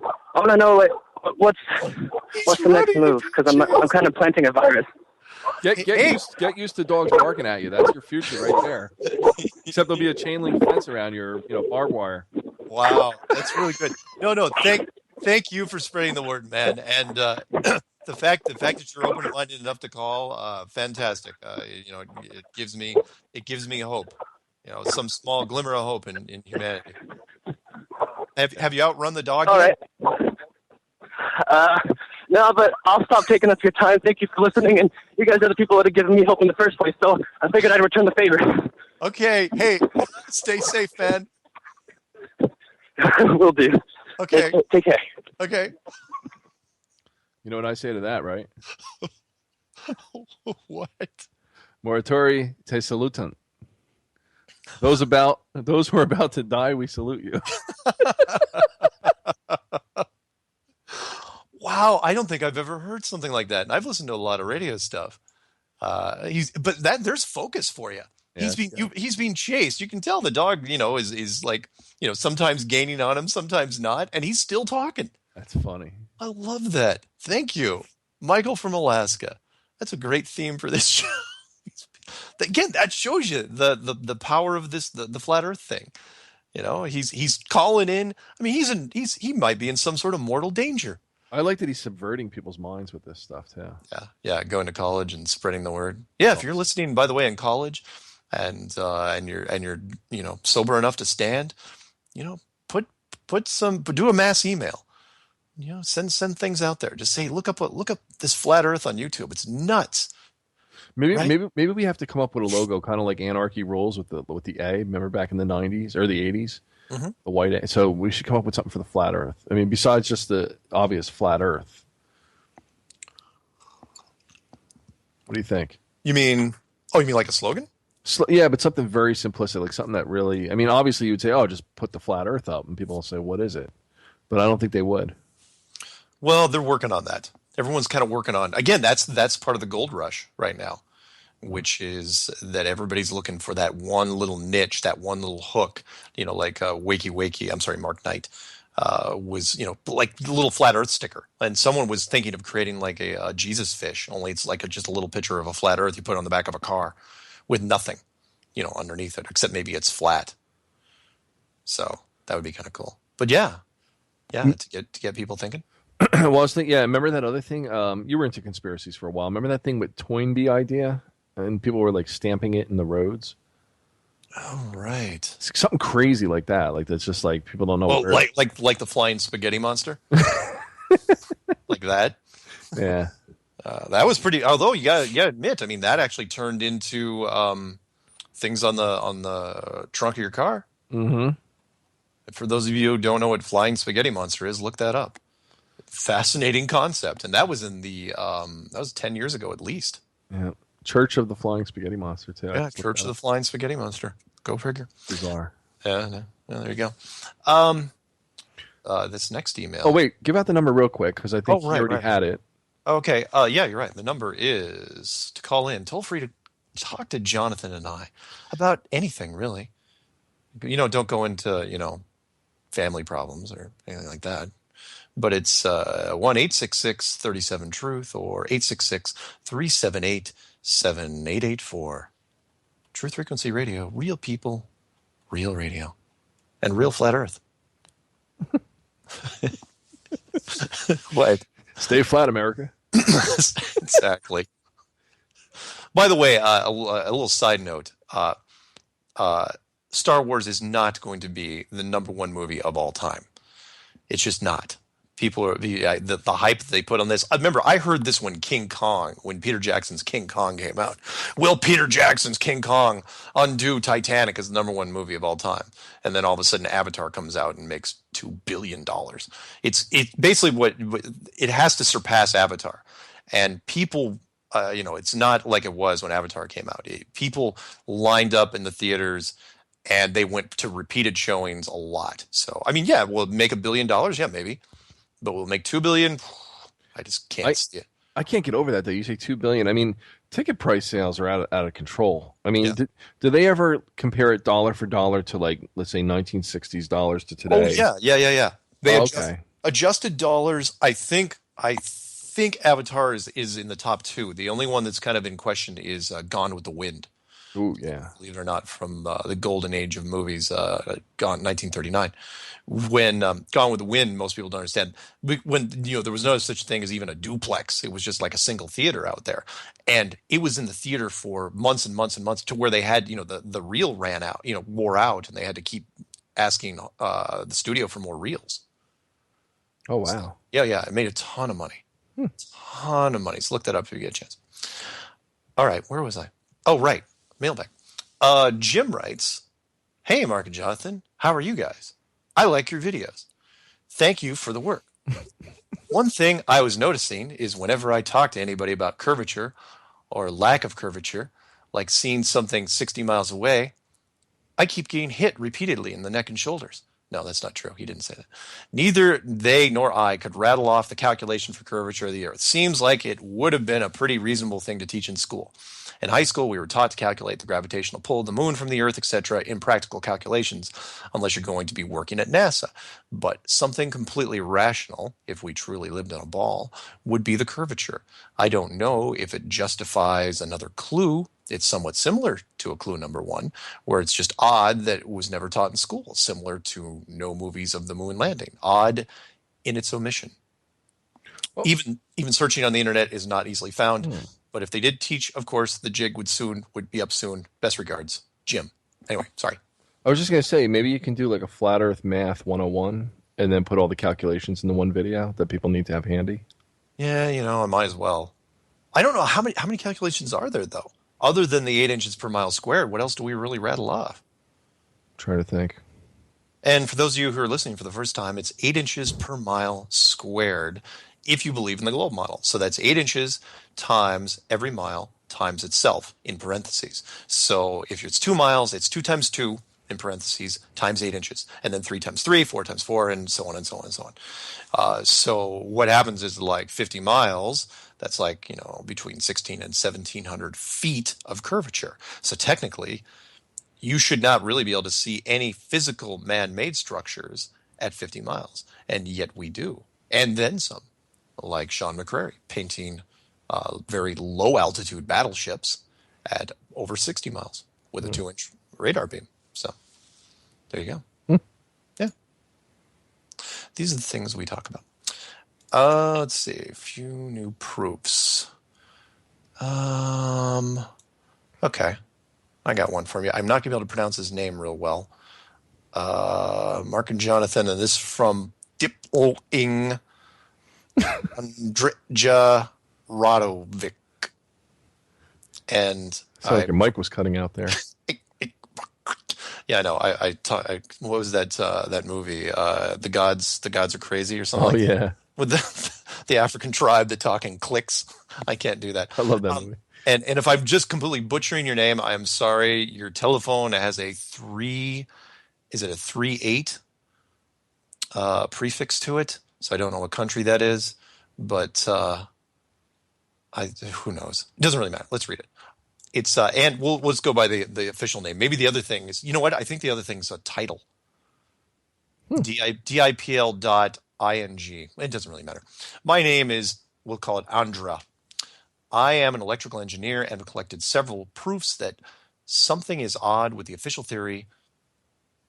know what's the next move, because I'm kind of planting a virus. Get used to dogs barking at you. That's your future right there. Except there'll be a chain link fence around your barbed wire. Wow, that's really good. No, thank you for spreading the word, man. And the fact that you're open-minded enough to call, fantastic. It gives me hope. Some small glimmer of hope in humanity. Have you outrun the dog yet? All right. No, but I'll stop taking up your time. Thank you for listening, and you guys are the people that have given me hope in the first place, so I figured I'd return the favor. Okay. Hey, stay safe, man. Will do. Okay. Take care. Okay. You know what I say to that, right? What? Moratori te salutant. Those who are about to die, we salute you. Wow, I don't think I've ever heard something like that. And I've listened to a lot of radio stuff. There's focus for you. Yeah, He's being chased. You can tell the dog, is sometimes gaining on him, sometimes not, and he's still talking. That's funny. I love that. Thank you, Michael from Alaska. That's a great theme for this show. Again, that shows you the power of this the flat Earth thing. He's calling in. I mean, he might be in some sort of mortal danger. I like that he's subverting people's minds with this stuff too. Yeah, going to college and spreading the word. Yeah, if you're listening, by the way, in college, and you're sober enough to stand, do a mass email. Send things out there. Just say, look up this flat Earth on YouTube. It's nuts. Maybe we have to come up with a logo, kind of like Anarchy Rules with the A. Remember back in the 90s or the 80s, the white A. So we should come up with something for the flat Earth. I mean, besides just the obvious flat Earth. What do you think? You mean like a slogan? Yeah, but something very simplistic, like something that really. I mean, obviously you would say, "Oh, just put the flat Earth up," and people will say, "What is it?" But I don't think they would. Well, they're working on that. Everyone's kind of working on. Again, that's part of the gold rush right now, which is that everybody's looking for that one little niche, that one little hook. Like Wakey Wakey. I'm sorry, Mark Knight. was, like the little flat Earth sticker, and someone was thinking of creating like a Jesus fish, only it's like just a little picture of a flat Earth you put on the back of a car with nothing, underneath it, except maybe it's flat. So that would be kind of cool. But yeah, to get people thinking. Well, I was thinking, remember that other thing? You were into conspiracies for a while. Remember that thing with Toynbee idea, and people were like stamping it in the roads. Oh, right. It's something crazy like that. Like that's just like people don't know. Oh, like the flying spaghetti monster, like that. Yeah, that was pretty. Although you gotta admit, I mean, that actually turned into things on the trunk of your car. Mm-hmm. For those of you who don't know what flying spaghetti monster is, look that up. Fascinating concept, and that was in the that was 10 years ago at least. Yeah, Church of the Flying Spaghetti Monster too. Yeah, Church of the Flying Spaghetti Monster. Go figure. Bizarre. Yeah, there you go. This next email. Oh wait, give out the number real quick because I think you already had it. Okay. Yeah, you're right. The number is to call in. Toll free to talk to Jonathan and I about anything really. Don't go into family problems or anything like that. But it's 1-866-37-TRUTH or 866-378-7884. Truth Frequency Radio, real people, real radio, and real flat Earth. What? Stay flat, America. Exactly. By the way, a little side note. Star Wars is not going to be the number one movie of all time. It's just not. People are the hype that they put on this. I remember I heard this when Peter Jackson's King Kong came out. Will Peter Jackson's King Kong undo Titanic as the number one movie of all time? And then all of a sudden Avatar comes out and makes $2 billion. It's basically it has to surpass Avatar. And people, it's not like it was when Avatar came out. People lined up in the theaters and they went to repeated showings a lot. So, I mean, yeah, will it make $1 billion? Yeah, maybe. But will it make $2 billion? I just can't see it. I can't get over that, though. You say $2 billion. I mean, ticket price sales are out of control. I mean, do they ever compare it dollar for dollar to, like, let's say 1960s dollars to today? Oh, yeah. They adjusted dollars. I think Avatar is in the top two. The only one that's kind of in question is Gone with the Wind. Ooh, yeah. Believe it or not, from the golden age of movies, Gone 1939. When Gone with the Wind, most people don't understand. When there was no such thing as even a duplex. It was just like a single theater out there, and it was in the theater for months and months and months to where they had the reel ran out, wore out, and they had to keep asking the studio for more reels. Oh wow! So, yeah, it made a ton of money, ton of money. So look that up if you get a chance. All right, where was I? Oh, right. Mailbag. Jim writes, "Hey, Mark and Jonathan, how are you guys? I like your videos. Thank you for the work. One thing I was noticing is whenever I talk to anybody about curvature or lack of curvature, like seeing something 60 miles away, I keep getting hit repeatedly in the neck and shoulders. No, that's not true. He didn't say that. Neither they nor I could rattle off the calculation for curvature of the Earth. Seems like it would have been a pretty reasonable thing to teach in school. In high school, we were taught to calculate the gravitational pull of the moon from the Earth, etc., in practical calculations, unless you're going to be working at NASA. But something completely rational, if we truly lived on a ball, would be the curvature. I don't know if it justifies another clue. It's somewhat similar to a clue number one, where it's just odd that it was never taught in school, similar to no movies of the moon landing. Odd in its omission. Well, even searching on the internet is not easily found. But if they did teach, of course, the jig would be up soon. Best regards, Jim. Anyway, sorry. I was just going to say, maybe you can do like a Flat Earth Math 101 and then put all the calculations in the one video that people need to have handy. Yeah, I might as well. I don't know how many calculations are there, though? Other than the 8 inches per mile squared, what else do we really rattle off? Try to think. And for those of you who are listening for the first time, it's 8 inches per mile squared if you believe in the globe model. So that's 8 inches times every mile times itself in parentheses. So if it's 2 miles, it's 2 times 2 in parentheses times 8 inches. And then 3 times 3, 4 times 4, and so on and so on and so on. So what happens is like 50 miles, that's like, between 16 and 1,700 feet of curvature. So technically, you should not really be able to see any physical man-made structures at 50 miles. And yet we do. And then some, like Sean McCrary, painting very low altitude battleships at over 60 miles with a 2-inch radar beam. So there you go. Yeah. These are the things we talk about. Let's see. A few new proofs. Okay. I got one for you. I'm not going to be able to pronounce his name real well. Mark and Jonathan, and this is from Dipling Andrija Radovic. And Sounded like your mic was cutting out there. yeah, I know. What was that movie? The Gods Are Crazy or something. Oh, like yeah. that? With the African tribe that talk in clicks. I can't do that. I love that movie. And if I'm just completely butchering your name, I am sorry. Your telephone has a 3.8 prefix to it? So I don't know what country that is, but who knows? It doesn't really matter. Let's read it. It's and let's go by the official name. Maybe the other thing is, you know what? I think the other thing's a title. DIPL.ing. It doesn't really matter. My name is, we'll call it Andra. I am an electrical engineer and have collected several proofs that something is odd with the official theory,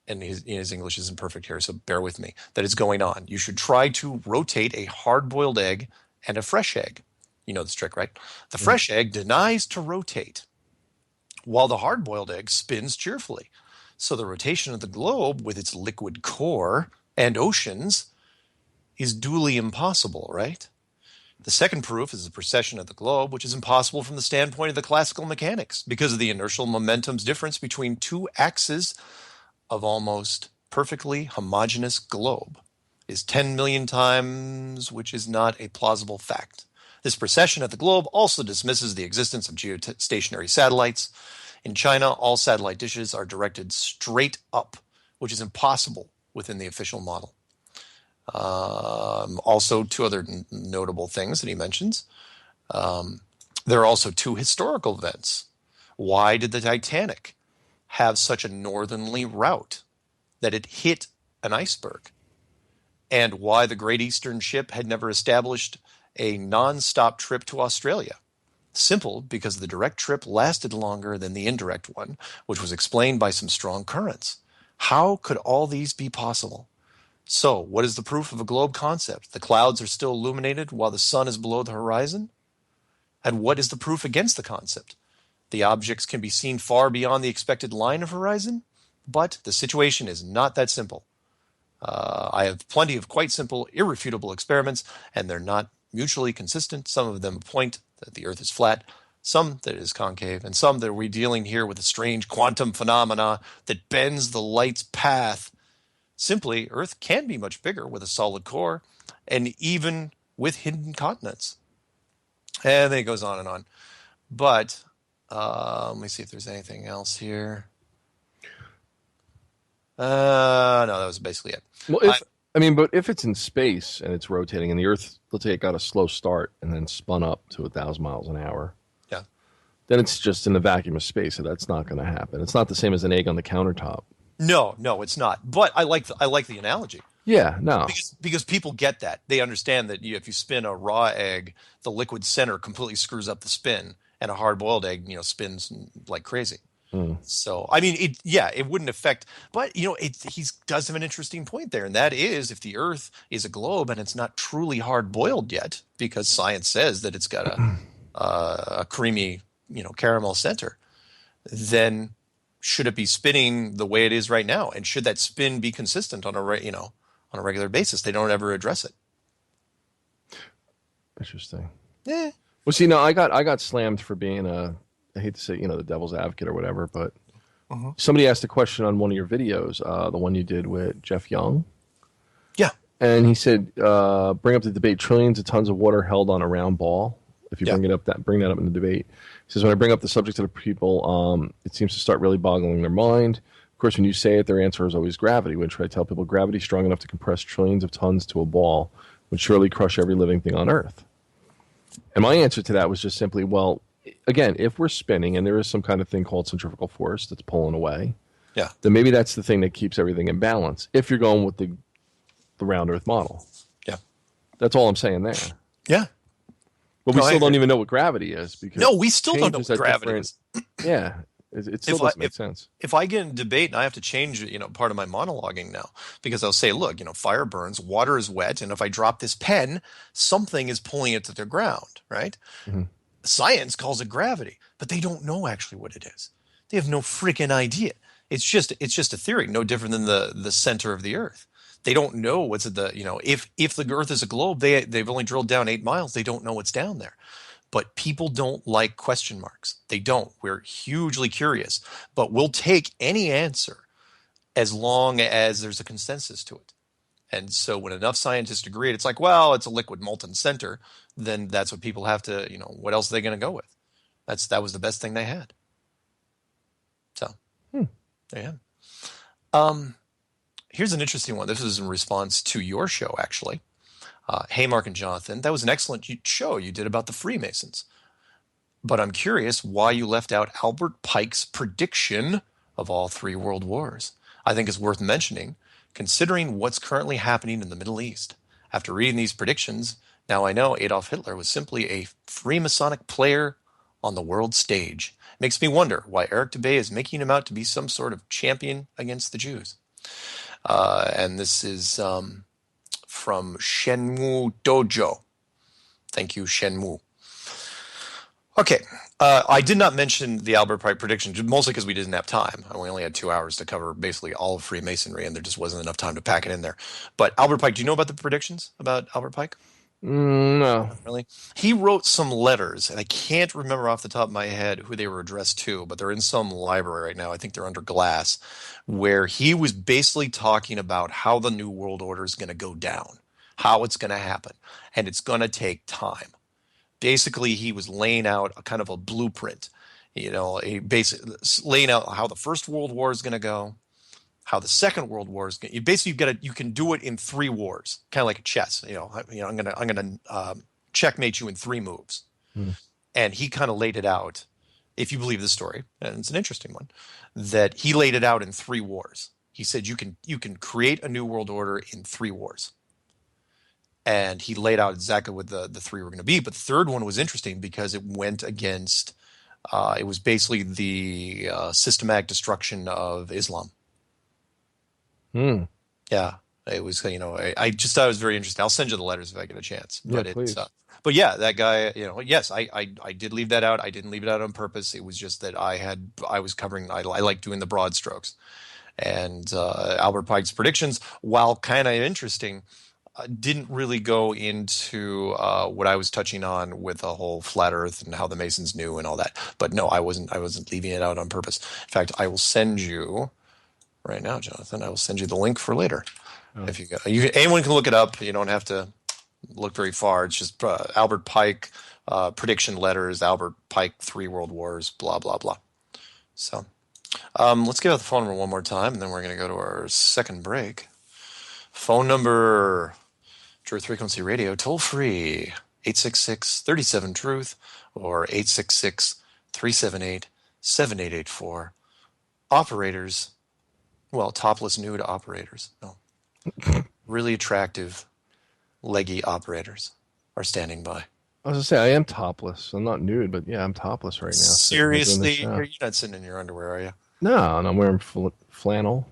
and his English isn't perfect here, so bear with me, that is going on. You should try to rotate a hard-boiled egg and a fresh egg. You know this trick, right? The fresh egg denies to rotate, while the hard-boiled egg spins cheerfully. So the rotation of the globe with its liquid core and oceans is duly impossible, right? The second proof is the precession of the globe, which is impossible from the standpoint of the classical mechanics because of the inertial momentum's difference between two axes of almost perfectly homogeneous globe is 10 million times, which is not a plausible fact. This precession of the globe also dismisses the existence of geostationary satellites. In China, all satellite dishes are directed straight up, which is impossible within the official model. Also, two other notable things that he mentions. There are also two historical events. Why did the Titanic have such a northerly route that it hit an iceberg? And why the Great Eastern Ship had never established a non-stop trip to Australia? Simple, because the direct trip lasted longer than the indirect one, which was explained by some strong currents. How could all these be possible? So, what is the proof of a globe concept? The clouds are still illuminated while the sun is below the horizon? And what is the proof against the concept? The objects can be seen far beyond the expected line of horizon? But the situation is not that simple. I have plenty of quite simple, irrefutable experiments, and they're not mutually consistent. Some of them point that the Earth is flat, some that it is concave, and some that we're dealing here with a strange quantum phenomena that bends the light's path. Simply, Earth can be much bigger with a solid core, and even with hidden continents. And then it goes on and on. But let me see if there's anything else here. No, that was basically it. Well, but if it's in space and it's rotating, and the Earth, let's say it got a slow start and then spun up to 1,000 miles an hour, yeah, then it's just in the vacuum of space, so that's not going to happen. It's not the same as an egg on the countertop. No, it's not. But I like the analogy. Yeah, no. Because people get that. They understand that if you spin a raw egg, the liquid center completely screws up the spin, and a hard-boiled egg, spins like crazy. So, I mean, it wouldn't affect. But, he does have an interesting point there, and that is if the Earth is a globe and it's not truly hard-boiled yet, because science says that it's got a creamy, caramel center, then should it be spinning the way it is right now? And should that spin be consistent on a regular basis? They don't ever address it. Interesting. Yeah. Well, see, no, I got slammed for being I hate to say, the devil's advocate or whatever, but somebody asked a question on one of your videos, the one you did with Jeff Young. Yeah. And he said, bring up the debate, trillions of tons of water held on a round ball. If you bring that up in the debate. He says, when I bring up the subject to the people, it seems to start really boggling their mind. Of course, when you say it, their answer is always gravity, which I tell people gravity strong enough to compress trillions of tons to a ball would surely crush every living thing on Earth. And my answer to that was just simply, well, again, if we're spinning and there is some kind of thing called centrifugal force that's pulling away, then maybe that's the thing that keeps everything in balance. If you're going with the the round Earth model. Yeah. That's all I'm saying there. Yeah. But we No, I still don't agree. even know what gravity is because No, we still don't know changes what at gravity different- is. Yeah, it still doesn't make sense. If I get in debate and I have to change, part of my monologuing now, because I'll say, look, fire burns, water is wet, and if I drop this pen, something is pulling it to the ground, right? Mm-hmm. Science calls it gravity, but they don't know actually what it is. They have no freaking idea. It's just a theory, no different than the center of the Earth. They don't know what's at the, if the Earth is a globe, they've only drilled down 8 miles. They don't know what's down there. But people don't like question marks. They don't. We're hugely curious, but we'll take any answer as long as there's a consensus to it. And so when enough scientists agree, it's like, well, it's a liquid molten center, then that's what people have to, what else are they going to go with? That was the best thing they had. So, there you have it. Here's an interesting one. This is in response to your show, actually. Hey, Mark and Jonathan, that was an excellent show you did about the Freemasons. But I'm curious why you left out Albert Pike's prediction of all 3 world wars. I think it's worth mentioning, considering what's currently happening in the Middle East. After reading these predictions, now I know Adolf Hitler was simply a Freemasonic player on the world stage. Makes me wonder why Eric Dubay is making him out to be some sort of champion against the Jews. And this is from Shenmue Dojo. Thank you, Shenmue. Okay, I did not mention the Albert Pike prediction, mostly because we didn't have time. We only had 2 hours to cover basically all of Freemasonry, and there just wasn't enough time to pack it in there. But Albert Pike, do you know about the predictions about Albert Pike? No. Really? He wrote some letters, and I can't remember off the top of my head who they were addressed to, but they're in some library right now. I think they're under glass, where he was basically talking about how the New World Order is going to go down, how it's going to happen, and it's going to take time. Basically, he was laying out a kind of a blueprint, basically laying out how the First World War is going to go, how the Second World War is going. You can do it in 3 wars, kind of like a chess. I'm gonna checkmate you in 3 moves, and he kind of laid it out. If you believe the story, and it's an interesting one, that he laid it out in 3 wars. He said you can create a new world order in 3 wars. And he laid out exactly what the 3 were going to be. But the third one was interesting because it went against, it was basically the systematic destruction of Islam. Yeah, it was, I just thought it was very interesting. I'll send you the letters if I get a chance. Yeah, But please. but yeah, that guy, yes, I did leave that out. I didn't leave it out on purpose. It was just that I was covering, I like doing the broad strokes. And Albert Pike's predictions, while kind of interesting, didn't really go into what I was touching on with the whole flat Earth and how the Masons knew and all that. But no, I wasn't leaving it out on purpose. In fact, I will send you right now, Jonathan. I will send you the link for later. If anyone can look it up. You don't have to look very far. It's just Albert Pike prediction letters. Albert Pike 3 World Wars. Blah blah blah. So let's give out the phone number one more time, and then we're going to go to our second break. Phone number. Truth Frequency Radio, toll free, 866-37-TRUTH or 866-378-7884. Operators, well, topless nude operators, no, really attractive, leggy operators are standing by. I was going to say, I am topless. I'm not nude, but yeah, I'm topless right now. Seriously? You're not sitting in your underwear, are you? No, and I'm wearing flannel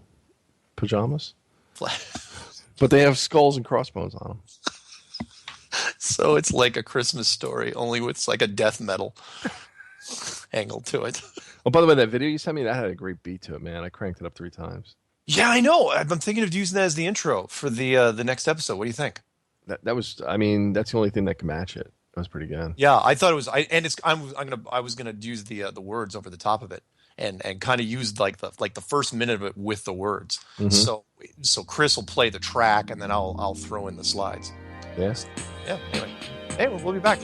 pajamas. But they have skulls and crossbones on them. So it's like a Christmas Story, only with like a death metal angle to it. Oh, by the way, that video you sent me, that had a great beat to it, man. I cranked it up 3 times. Yeah, I know. I'm thinking of using that as the intro for the next episode. What do you think? That was, I mean, that's the only thing that can match it. That was pretty good. Yeah, I thought it was. I was gonna use the words over the top of it. And kind of used like the first minute of it with the words. So Chris will play the track, and then I'll throw in the slides. Yes. Yeah. Anyway, hey, we'll be back.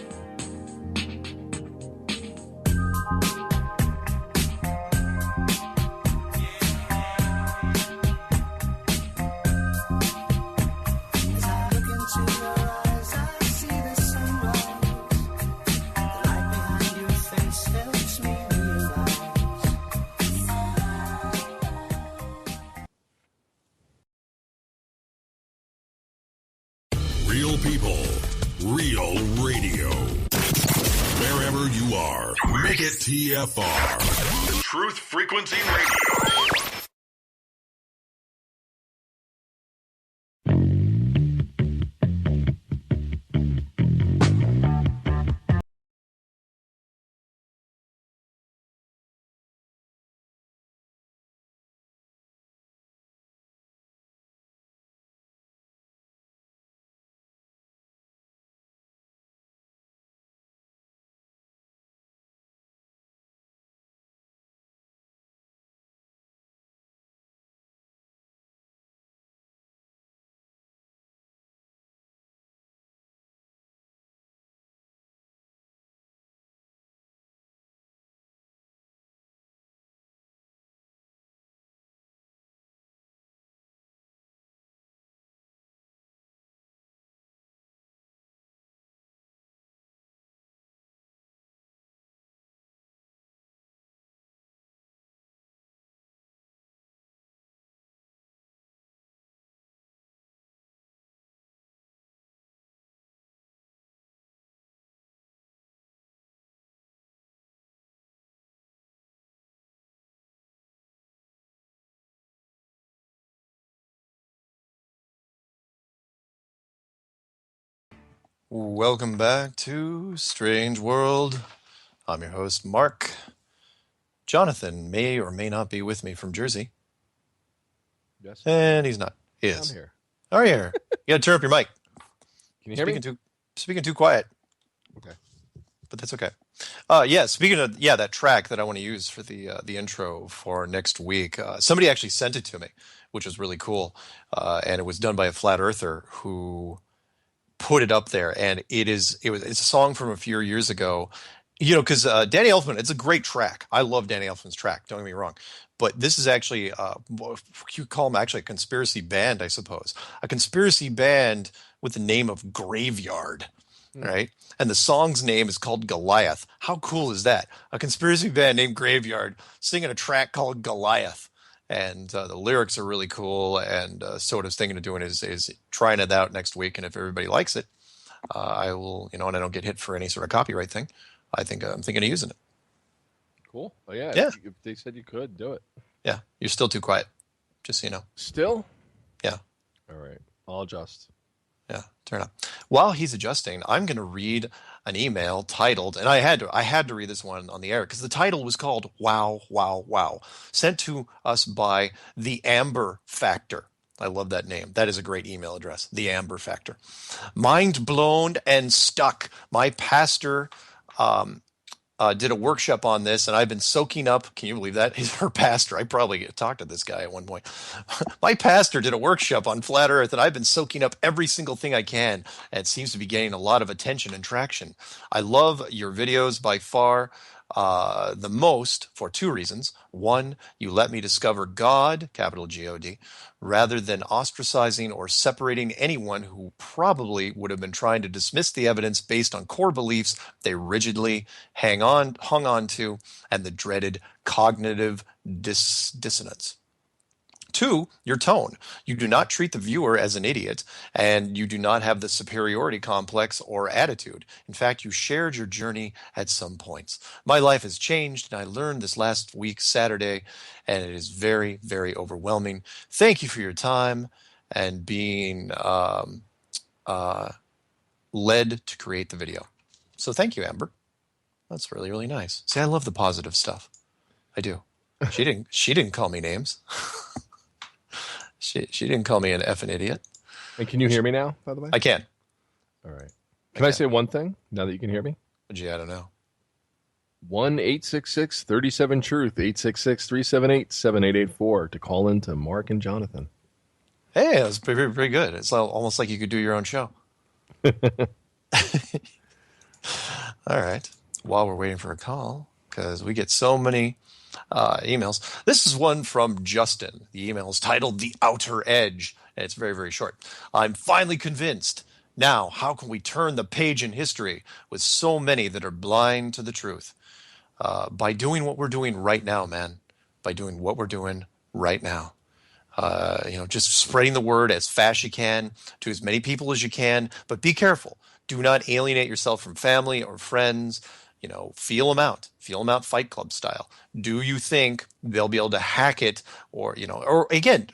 wherever you are. Make it TFR. Truth Frequency Radio. Welcome back to Strange World. I'm your host, Mark. Jonathan may or may not be with me from Jersey. Yes. And he's not. He is. I'm here. Are you here? You gotta turn up your mic. Can you hear me? Speaking too quiet. Okay. But that's okay. Speaking of that track that I want to use for the intro for next week, somebody actually sent it to me, which was really cool. And it was done by a flat earther who put it up there, and it's a song from a few years ago. You know, because Danny Elfman, it's a great track. I love Danny Elfman's track. Don't get me wrong, but this is actually you call them actually a conspiracy band, I suppose, a conspiracy band with the name of Graveyard, right? And the song's name is called Goliath. How cool is that? A conspiracy band named Graveyard singing a track called Goliath. And the lyrics are really cool. And so what I was thinking of doing is trying it out next week. And if everybody likes it, I will, and I don't get hit for any sort of copyright thing. I'm thinking of using it. Cool. Oh, yeah. Yeah. If they said you could, do it. Yeah. You're still too quiet. Just so you know. Still? Yeah. All right. I'll adjust. Yeah. Turn up. While he's adjusting, I'm going to read an email titled, and I had to read this one on the air because the title was called "Wow, Wow, Wow," sent to us by the Amber Factor. I love that name. That is a great email address. The Amber Factor. Mind blown and stuck. My pastor did a workshop on this, and I've been soaking up. Can you believe that? He's her pastor. I probably talked to this guy at one point. My pastor did a workshop on flat Earth, and I've been soaking up every single thing I can, and it seems to be gaining a lot of attention and traction. I love your videos by far the most for two reasons. One, you let me discover God, capital G-O-D, rather than ostracizing or separating anyone who probably would have been trying to dismiss the evidence based on core beliefs they rigidly hung on to, and the dreaded cognitive dissonance. Two, your tone. You do not treat the viewer as an idiot, and you do not have the superiority complex or attitude. In fact, you shared your journey at some points. My life has changed, and I learned this last week, Saturday, and it is very, very overwhelming. Thank you for your time and being led to create the video. So thank you, Amber. That's really, really nice. See, I love the positive stuff. I do. She didn't call me names. She didn't call me an effing idiot. And can you hear me now, by the way? I can. All right. Can I say one thing now that you can hear me? Gee, I don't know. 1-866-37-TRUTH, 866-378-7884 to call in to Mark and Jonathan. Hey, that was pretty good. It's almost like you could do your own show. All right. While we're waiting for a call, because we get so many emails. This is one from Justin. The email is titled The Outer Edge, and it's very, very short. I'm finally convinced. Now, how can we turn the page in history with so many that are blind to the truth? By doing what we're doing right now, man. By doing what we're doing right now. Just spreading the word as fast as you can to as many people as you can, but be careful. Do not alienate yourself from family or friends. feel them out Fight Club style. Do you think they'll be able to hack it, or again,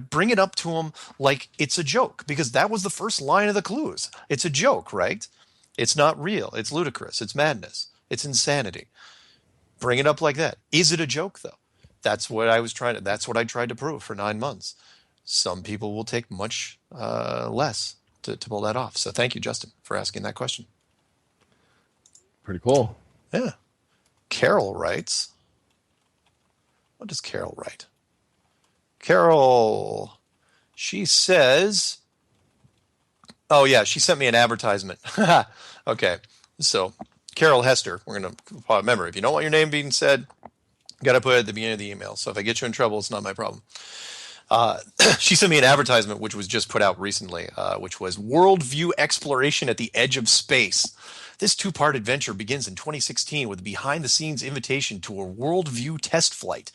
bring it up to them like it's a joke, because that was the first line of the clues. It's a joke, right? It's not real. It's ludicrous. It's madness. It's insanity. Bring it up like that. Is it a joke, though? That's what I tried to prove for 9 months. Some people will take much less to pull that off. So thank you, Justin, for asking that question. Pretty cool. Yeah. Carol writes. What does Carol write? Carol, she says, oh, yeah, she sent me an advertisement. Okay. So, Carol Hester, we're going to remember, if you don't want your name being said, you got to put it at the beginning of the email. So if I get you in trouble, it's not my problem. She sent me an advertisement which was just put out recently, which was Worldview Exploration at the Edge of Space. This 2-part adventure begins in 2016 with a behind-the-scenes invitation to a Worldview test flight.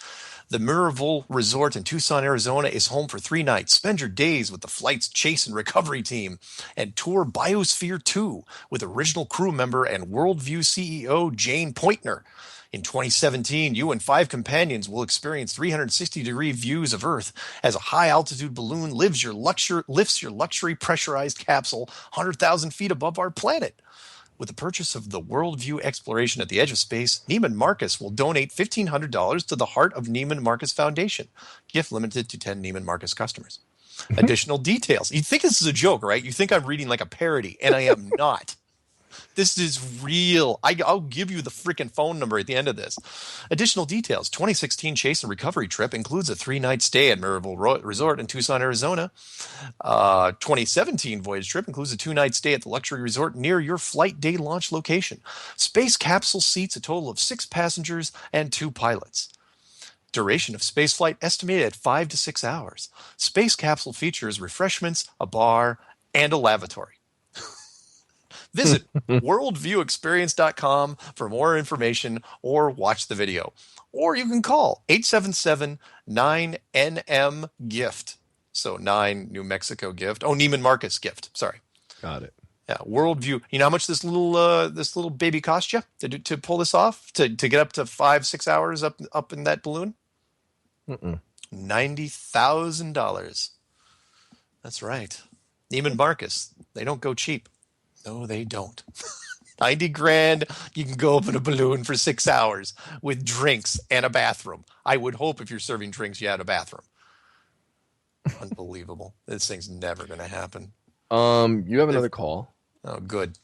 The Mirabel Resort in Tucson, Arizona is home for 3 nights. Spend your days with the flight's chase and recovery team and tour Biosphere 2 with original crew member and Worldview CEO Jane Pointner. In 2017, you and 5 companions will experience 360-degree views of Earth as a high-altitude balloon lifts your luxury pressurized capsule 100,000 feet above our planet. With the purchase of the Worldview Exploration at the Edge of Space, Neiman Marcus will donate $1,500 to the Heart of Neiman Marcus Foundation. Gift limited to 10 Neiman Marcus customers. Additional details. You think this is a joke, right? You think I'm reading like a parody, and I am not. This is real. I'll give you the freaking phone number at the end of this. Additional details. 2016 Chase and Recovery trip includes a 3-night stay at Mirabel Resort in Tucson, Arizona. 2017 voyage trip includes a 2-night stay at the luxury resort near your flight day launch location. Space capsule seats a total of 6 passengers and 2 pilots. Duration of spaceflight estimated at 5 to 6 hours. Space capsule features refreshments, a bar, and a lavatory. Visit worldviewexperience.com for more information or watch the video. Or you can call 877-9NM-GIFT. So 9 New Mexico gift. Oh, Neiman Marcus gift. Sorry. Got it. Yeah, Worldview. You know how much this little baby cost you to pull this off? To get up to 5-6 hours up in that balloon? $90,000. That's right. Neiman Marcus. They don't go cheap. No, they don't. 90 grand, you can go up in a balloon for 6 hours with drinks and a bathroom. I would hope if you're serving drinks, you had a bathroom. Unbelievable. This thing's never going to happen. You have another call. Oh, good.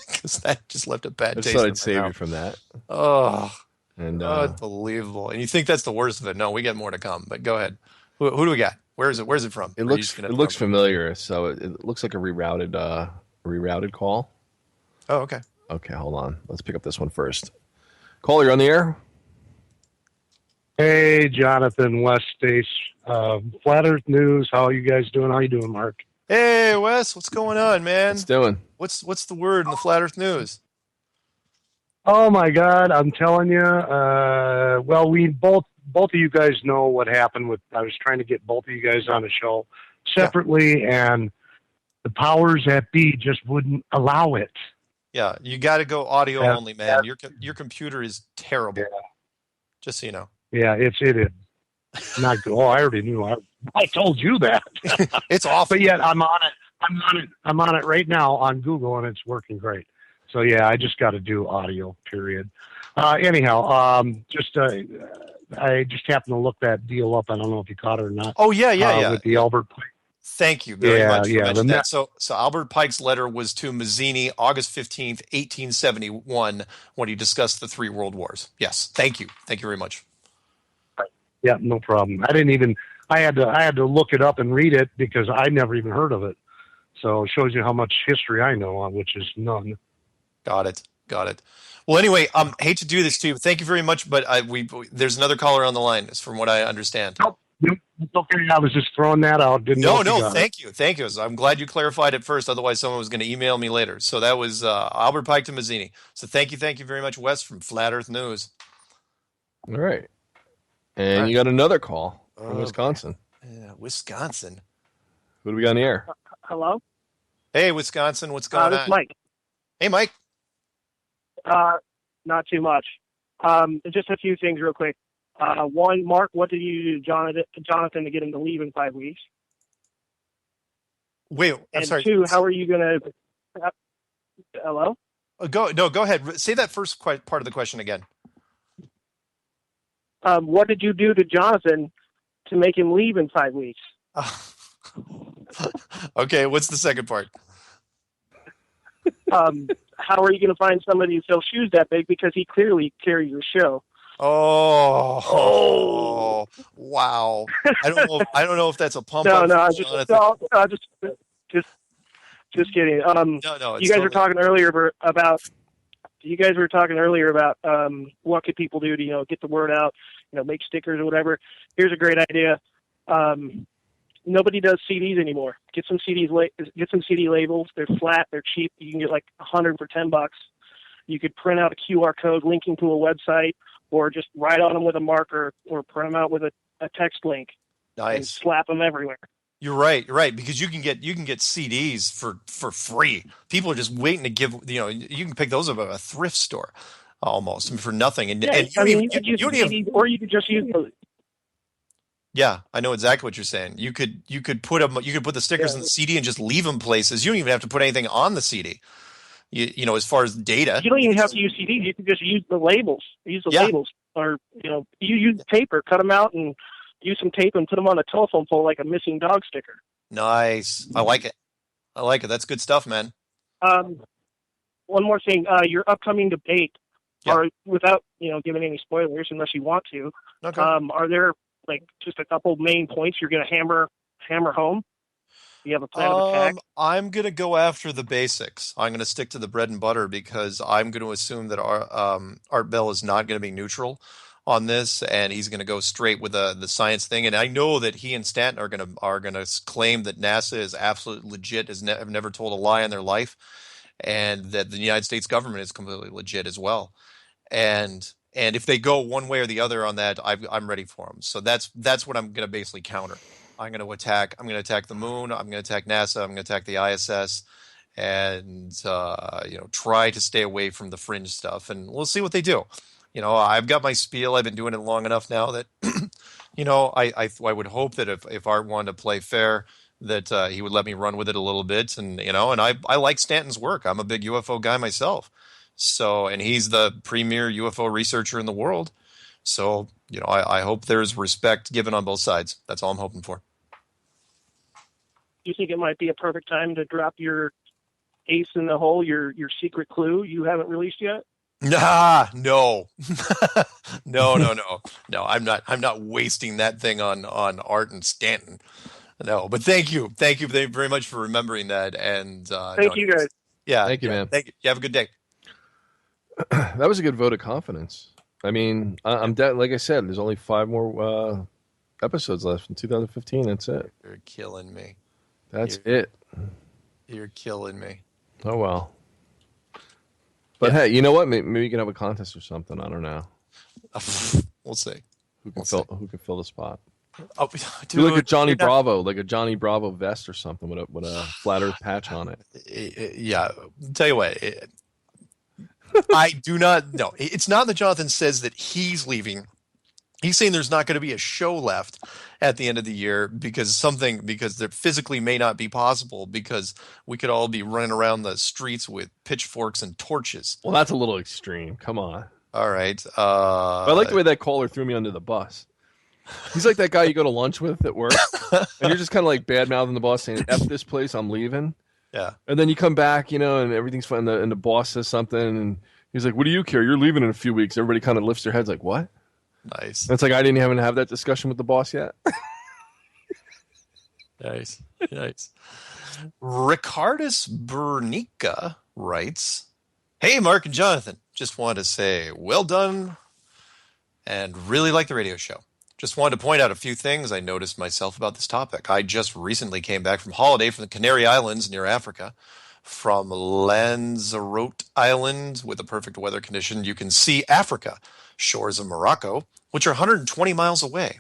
Because that just left a bad taste. I thought I'd save you from that. Oh, and unbelievable. And you think that's the worst of it? No, we got more to come. But go ahead. Who do we got? Where's it from? It looks familiar. So it looks like a rerouted call. Oh, okay. Okay, hold on. Let's pick up this one first. Caller, you're on the air. Hey, Jonathan, West Stace, Flat Earth News. How are you guys doing? How you doing, Mark? Hey, Wes, what's going on, man? What's doing? What's the word in the Flat Earth News? Oh my God, I'm telling you. Well, we both of you guys know what happened with. I was trying to get both of you guys on the show separately, and the powers that be just wouldn't allow it. Yeah, you got to go audio only, man. Your computer is terrible. Yeah. Just so you know. Yeah, it is not good. Oh, I already knew. I told you that. It's awful. But yet I'm on it. I'm on it right now on Google, and it's working great. So yeah, I just got to do audio. Period. Anyhow, I just happened to look that deal up. I don't know if you caught it or not. Oh yeah. With the Albert Pike. Thank you very much for mentioning that. So Albert Pike's letter was to Mazzini, August 15th, 1871, when he discussed the 3 world wars. Yes, thank you. Thank you very much. Yeah, no problem. I had to look it up and read it because I never even heard of it. So it shows you how much history I know on, which is none. Got it. Well, anyway, hate to do this to you. Thank you very much, but there's another caller on the line, from what I understand. Nope. It's okay. I was just throwing that out. No. Thank you. I'm glad you clarified it first. Otherwise, someone was going to email me later. So that was Albert Pike to Mazzini. So thank you very much, Wes from Flat Earth News. All right, and you got another call from Wisconsin. Yeah, Wisconsin. Who do we got on the air? Hello. Hey, Wisconsin. What's going on? This is Mike. Hey, Mike. Not too much. Just a few things real quick. One, Mark, what did you do to Jonathan to get him to leave in 5 weeks? Wait, I'm And sorry. two, how are you going to... Hello? Go ahead. Say that first part of the question again. What did you do to Jonathan to make him leave in 5 weeks? Okay, what's the second part? How are you going to find somebody who fills shoes that big? Because he clearly carries your show. Oh, wow! I don't know if that's a pump. No, up just kidding. No, you guys were talking earlier about. You guys were talking earlier about what could people do to get the word out, make stickers or whatever. Here's a great idea. Nobody does CDs anymore. Get some CD labels. They're flat. They're cheap. You can get like 100 for $10. You could print out a QR code linking to a website, or just write on them with a marker, or print them out with a text link. Nice. And slap them everywhere. You're right, because you can get CDs for free. People are just waiting to give. You can pick those up at a thrift store, almost for nothing. And you could use CDs, or you could just use those. Yeah, I know exactly what you're saying. You could put the stickers in the CD and just leave them places. You don't even have to put anything on the CD. As far as data, you don't even have to use CDs. You can just use the labels. Labels, or you use paper, cut them out, and use some tape and put them on a telephone pole like a missing dog sticker. Nice. I like it. That's good stuff, man. One more thing. Your upcoming debate, or without giving any spoilers, unless you want to. Okay. Are there just a couple main points you're going to hammer home? Do you have a plan of attack? I'm going to go after the basics. I'm going to stick to the bread and butter, because I'm going to assume that Art Bell is not going to be neutral on this, and he's going to go straight with the science thing. And I know that he and Stanton are going to claim that NASA is absolutely legit, have never told a lie in their life, and that the United States government is completely legit as well. And if they go one way or the other on that, I'm ready for them. So that's what I'm going to basically counter. I'm going to attack the moon. I'm going to attack NASA. I'm going to attack the ISS, and try to stay away from the fringe stuff. And we'll see what they do. I've got my spiel. I've been doing it long enough now that, I would hope that if Art wanted to play fair, that he would let me run with it a little bit. And I like Stanton's work. I'm a big UFO guy myself. So, and he's the premier UFO researcher in the world. So, I hope there's respect given on both sides. That's all I'm hoping for. You think it might be a perfect time to drop your ace in the hole, your secret clue you haven't released yet? Nah, no, no. I'm not wasting that thing on Art and Stanton. No, but thank you very much for remembering that. And thank you guys. Yeah, thank you, man. Thank you. You have a good day. That was a good vote of confidence. I mean, like I said, there's only 5 more episodes left in 2015. That's it. You're killing me. That's it. You're killing me. Oh well. But hey, you know what? Maybe we can have a contest or something. I don't know. We'll see. Who can fill the spot? Oh, dude, do like a Johnny Bravo, like a Johnny Bravo vest or something with a flat Earth patch on it. Yeah, tell you what. I do not. No, it's not that Jonathan says that he's leaving. He's saying there's not going to be a show left at the end of the year because there physically may not be possible, because we could all be running around the streets with pitchforks and torches. Well, that's a little extreme. Come on. All right. I like the way that caller threw me under the bus. He's like that guy you go to lunch with at work, and you're just kind of like bad-mouthing the boss, saying, F this place, I'm leaving. Yeah. And then you come back, and everything's fine, and the boss says something, and he's like, what do you care? You're leaving in a few weeks. Everybody kind of lifts their heads like, what? Nice. And it's like I didn't even have that discussion with the boss yet. Nice. Ricardus Bernica writes, hey, Mark and Jonathan. Just wanted to say well done and really like the radio show. Just wanted to point out a few things I noticed myself about this topic. I just recently came back from holiday from the Canary Islands near Africa. From Lanzarote Island, with a perfect weather condition, you can see Africa, shores of Morocco, which are 120 miles away.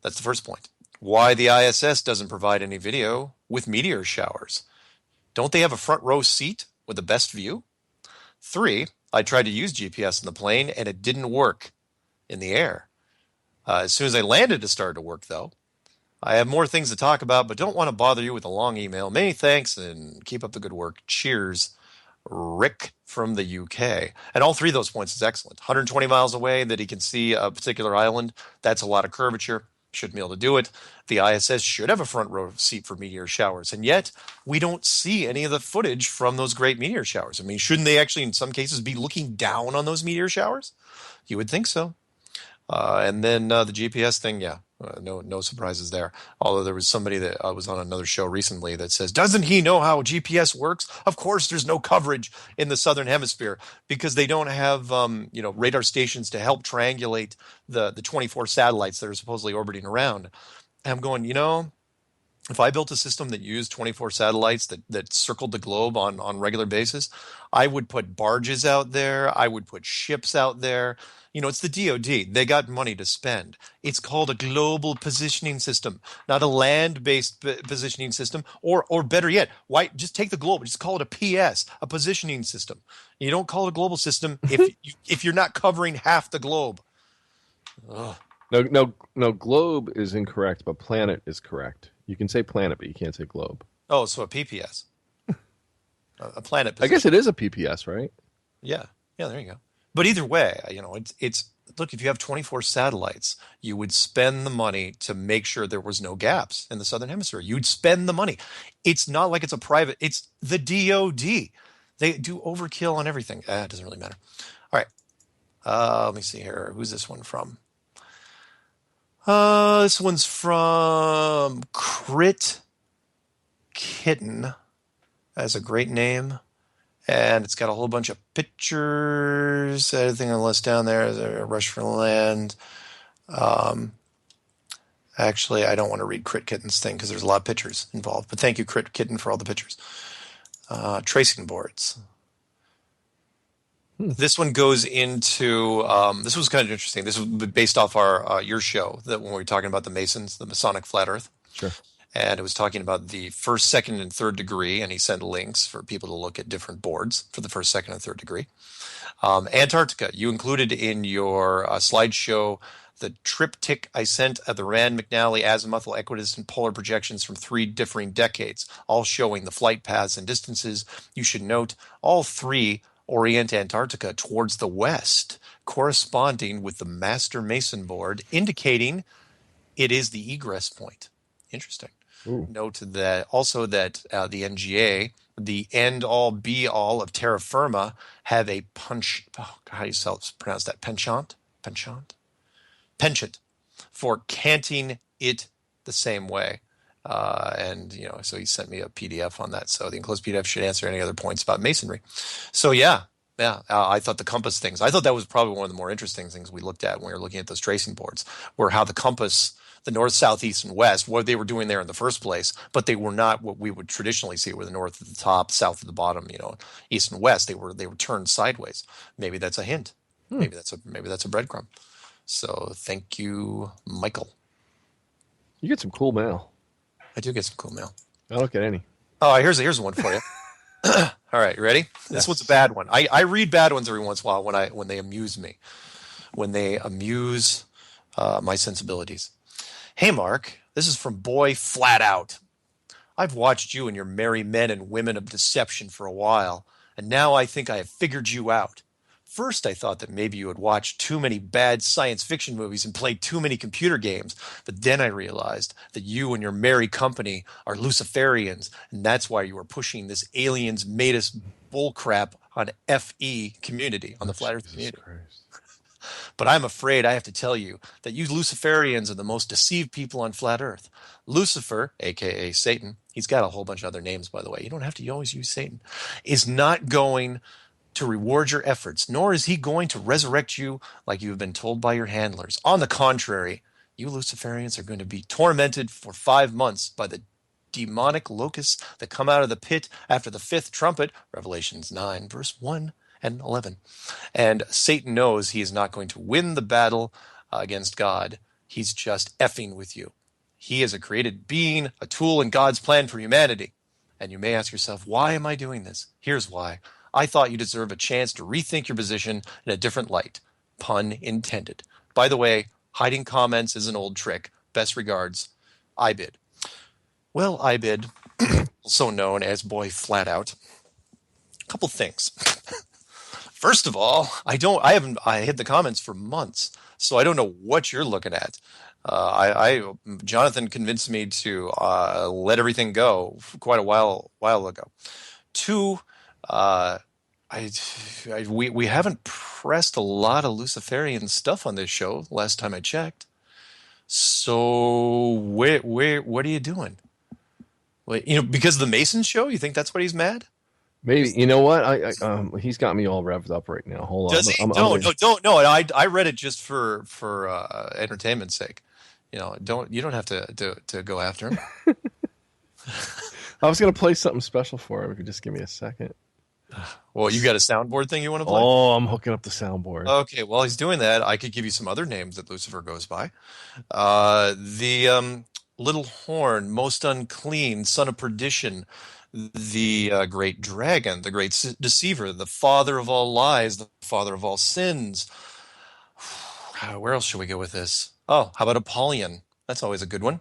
That's the first point. Why the ISS doesn't provide any video with meteor showers. Don't they have a front row seat with the best view? 3, I tried to use GPS in the plane, and it didn't work in the air. As soon as I landed, it started to work, though. I have more things to talk about, but don't want to bother you with a long email. Many thanks, and keep up the good work. Cheers, Rick from the UK. And all three of those points is excellent. 120 miles away, that he can see a particular island. That's a lot of curvature. Shouldn't be able to do it. The ISS should have a front row seat for meteor showers. And yet, we don't see any of the footage from those great meteor showers. I mean, shouldn't they actually, in some cases, be looking down on those meteor showers? You would think so. And then the GPS thing, yeah, no surprises there. Although there was somebody that was on another show recently that says, doesn't he know how GPS works? Of course, there's no coverage in the southern hemisphere because they don't have radar stations to help triangulate the 24 satellites that are supposedly orbiting around. And I'm going, if I built a system that used 24 satellites that circled the globe on regular basis, I would put barges out there. I would put ships out there. It's the DoD. They got money to spend. It's called a global positioning system, not a land-based positioning system. Or better yet, why just take the globe? Just call it a PS, a positioning system. You don't call it a global system if you're not covering half the globe. Ugh. No, globe is incorrect, but planet is correct. You can say planet, but you can't say globe. Oh, so a PPS. A planet position. I guess it is a PPS, right? Yeah, there you go. But either way, it's look, if you have 24 satellites, you would spend the money to make sure there was no gaps in the southern hemisphere. You'd spend the money. It's not like it's a private, it's the DoD. They do overkill on everything. It doesn't really matter. All right. Let me see here. Who's this one from? This one's from Crit Kitten. That's a great name. And it's got a whole bunch of pictures. Everything on the list down there is a Rush for Land. Actually, I don't want to read Crit Kitten's thing because there's a lot of pictures involved. But thank you, Crit Kitten, for all the pictures. Tracing boards. This one goes into this was kind of interesting. This was based off your show that when we were talking about the Masons, the Masonic Flat Earth. Sure. And it was talking about the first, second, and third degree, and he sent links for people to look at different boards for the first, second, and third degree. Antarctica, you included in your slideshow the triptych I sent of the Rand McNally azimuthal, equidistant polar projections from 3 differing decades, all showing the flight paths and distances. You should note all 3 orient Antarctica towards the west, corresponding with the Master Mason board, indicating it is the egress point. Interesting. Ooh. Note that also that the NGA, the end-all, be-all of terra firma, have a how do you pronounce that? Penchant for canting it the same way. So he sent me a PDF on that. So the enclosed PDF should answer any other points about masonry. So I thought the compass things, I thought that was probably one of the more interesting things we looked at when we were looking at those tracing boards, were how the compass, the north, south, east, and west, what they were doing there in the first place, but they were not what we would traditionally see, where the north at the top, south at the bottom, east and west, they were turned sideways. Maybe that's a hint. Maybe that's a breadcrumb. So thank you, Michael. You get some cool mail. I do get some cool mail. I don't get any. Oh, here's one for you. All right, you ready? Yes. This one's a bad one. I read bad ones every once in a while when they amuse me, when they amuse my sensibilities. Hey, Mark, this is from Boy Flat Out. I've watched you and your merry men and women of deception for a while, and now I think I have figured you out. First, I thought that maybe you had watched too many bad science fiction movies and played too many computer games, but then I realized that you and your merry company are Luciferians, and that's why you are pushing this aliens made us bullcrap on FE community, on the Flat Earth community. But I'm afraid I have to tell you that you Luciferians are the most deceived people on Flat Earth. Lucifer, a.k.a. Satan, he's got a whole bunch of other names, by the way. You don't have to always use Satan, is not going to reward your efforts, nor is he going to resurrect you like you have been told by your handlers. On the contrary, you Luciferians are going to be tormented for 5 months by the demonic locusts that come out of the pit after the 5th trumpet, Revelations 9, verse 1 and 11. And Satan knows he is not going to win the battle against God. He's just effing with you. He is a created being, a tool in God's plan for humanity. And you may ask yourself, why am I doing this? Here's why. I thought you deserve a chance to rethink your position in a different light. Pun intended. By the way, hiding comments is an old trick. Best regards, Ibid. Well, Ibid, also known as Boy Flat Out. A couple things. First of all, I hid the comments for months, so I don't know what you're looking at. Jonathan convinced me to let everything go quite a while ago. Two, we haven't pressed a lot of Luciferian stuff on this show. Last time I checked. So what are you doing? Wait, because of the Mason show, you think that's what he's mad? Maybe. You know what? He's got me all revved up right now. Hold on. Does he? No. I read it just for entertainment's sake. You don't have to go after him. I was going to play something special for him. If you could just give me a second. Well, you got a soundboard thing you want to play? Oh, I'm hooking up the soundboard. Okay, while he's doing that, I could give you some other names that Lucifer goes by. The little horn, most unclean, son of perdition, the great dragon, the great deceiver, the father of all lies, the father of all sins. Where else should we go with this? Oh, how about Apollyon? That's always a good one.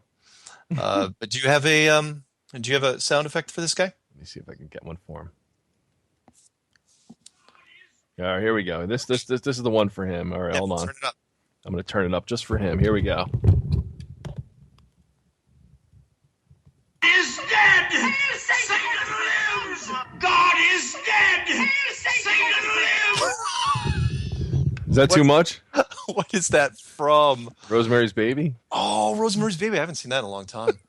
But do you have a sound effect for this guy? Let me see if I can get one for him. All right, here we go. This is the one for him. All right, hold on. Turn it up. I'm going to turn it up just for him. Here we go. Is dead. Satan lives. God is dead. Satan lives. Is that too much? What is that from? Rosemary's Baby? Oh, Rosemary's Baby. I haven't seen that in a long time.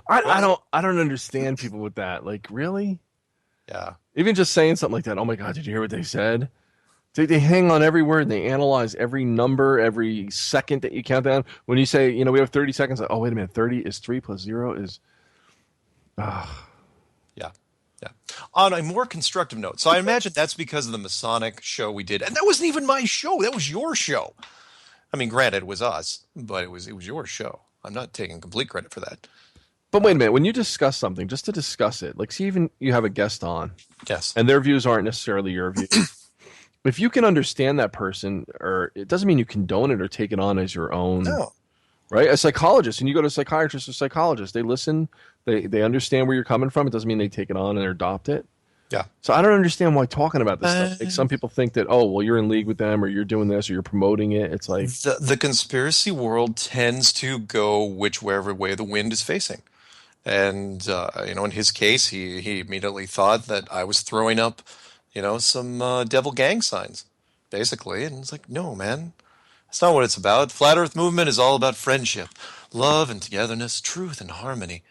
I don't understand people with that. Like, really? Yeah. Even just saying something like that. Oh my God, did you hear what they said? They hang on every word. They analyze every number, every second that you count down. When you say, we have 30 seconds. Like, oh, wait a minute. 30 is 3 plus 0 is. Yeah. On a more constructive note. So I imagine that's because of the Masonic show we did. And that wasn't even my show. That was your show. I mean, granted, it was us, but it was your show. I'm not taking complete credit for that. But wait a minute. When you discuss something, just to discuss it, like, see, even you have a guest on. Yes. And their views aren't necessarily your views. If you can understand that person, or it doesn't mean you condone it or take it on as your own. No. Right? A psychologist, and you go to a psychiatrist or psychologist, they listen, they understand where you're coming from. It doesn't mean they take it on and adopt it. Yeah. So I don't understand why talking about this stuff. Like, some people think that, oh, well, you're in league with them, or you're doing this, or you're promoting it. It's like the conspiracy world tends to go whichever way the wind is facing. And, in his case, he immediately thought that I was throwing up, some devil gang signs, basically. And it's like, no, man, that's not what it's about. Flat Earth movement is all about friendship, love and togetherness, truth and harmony.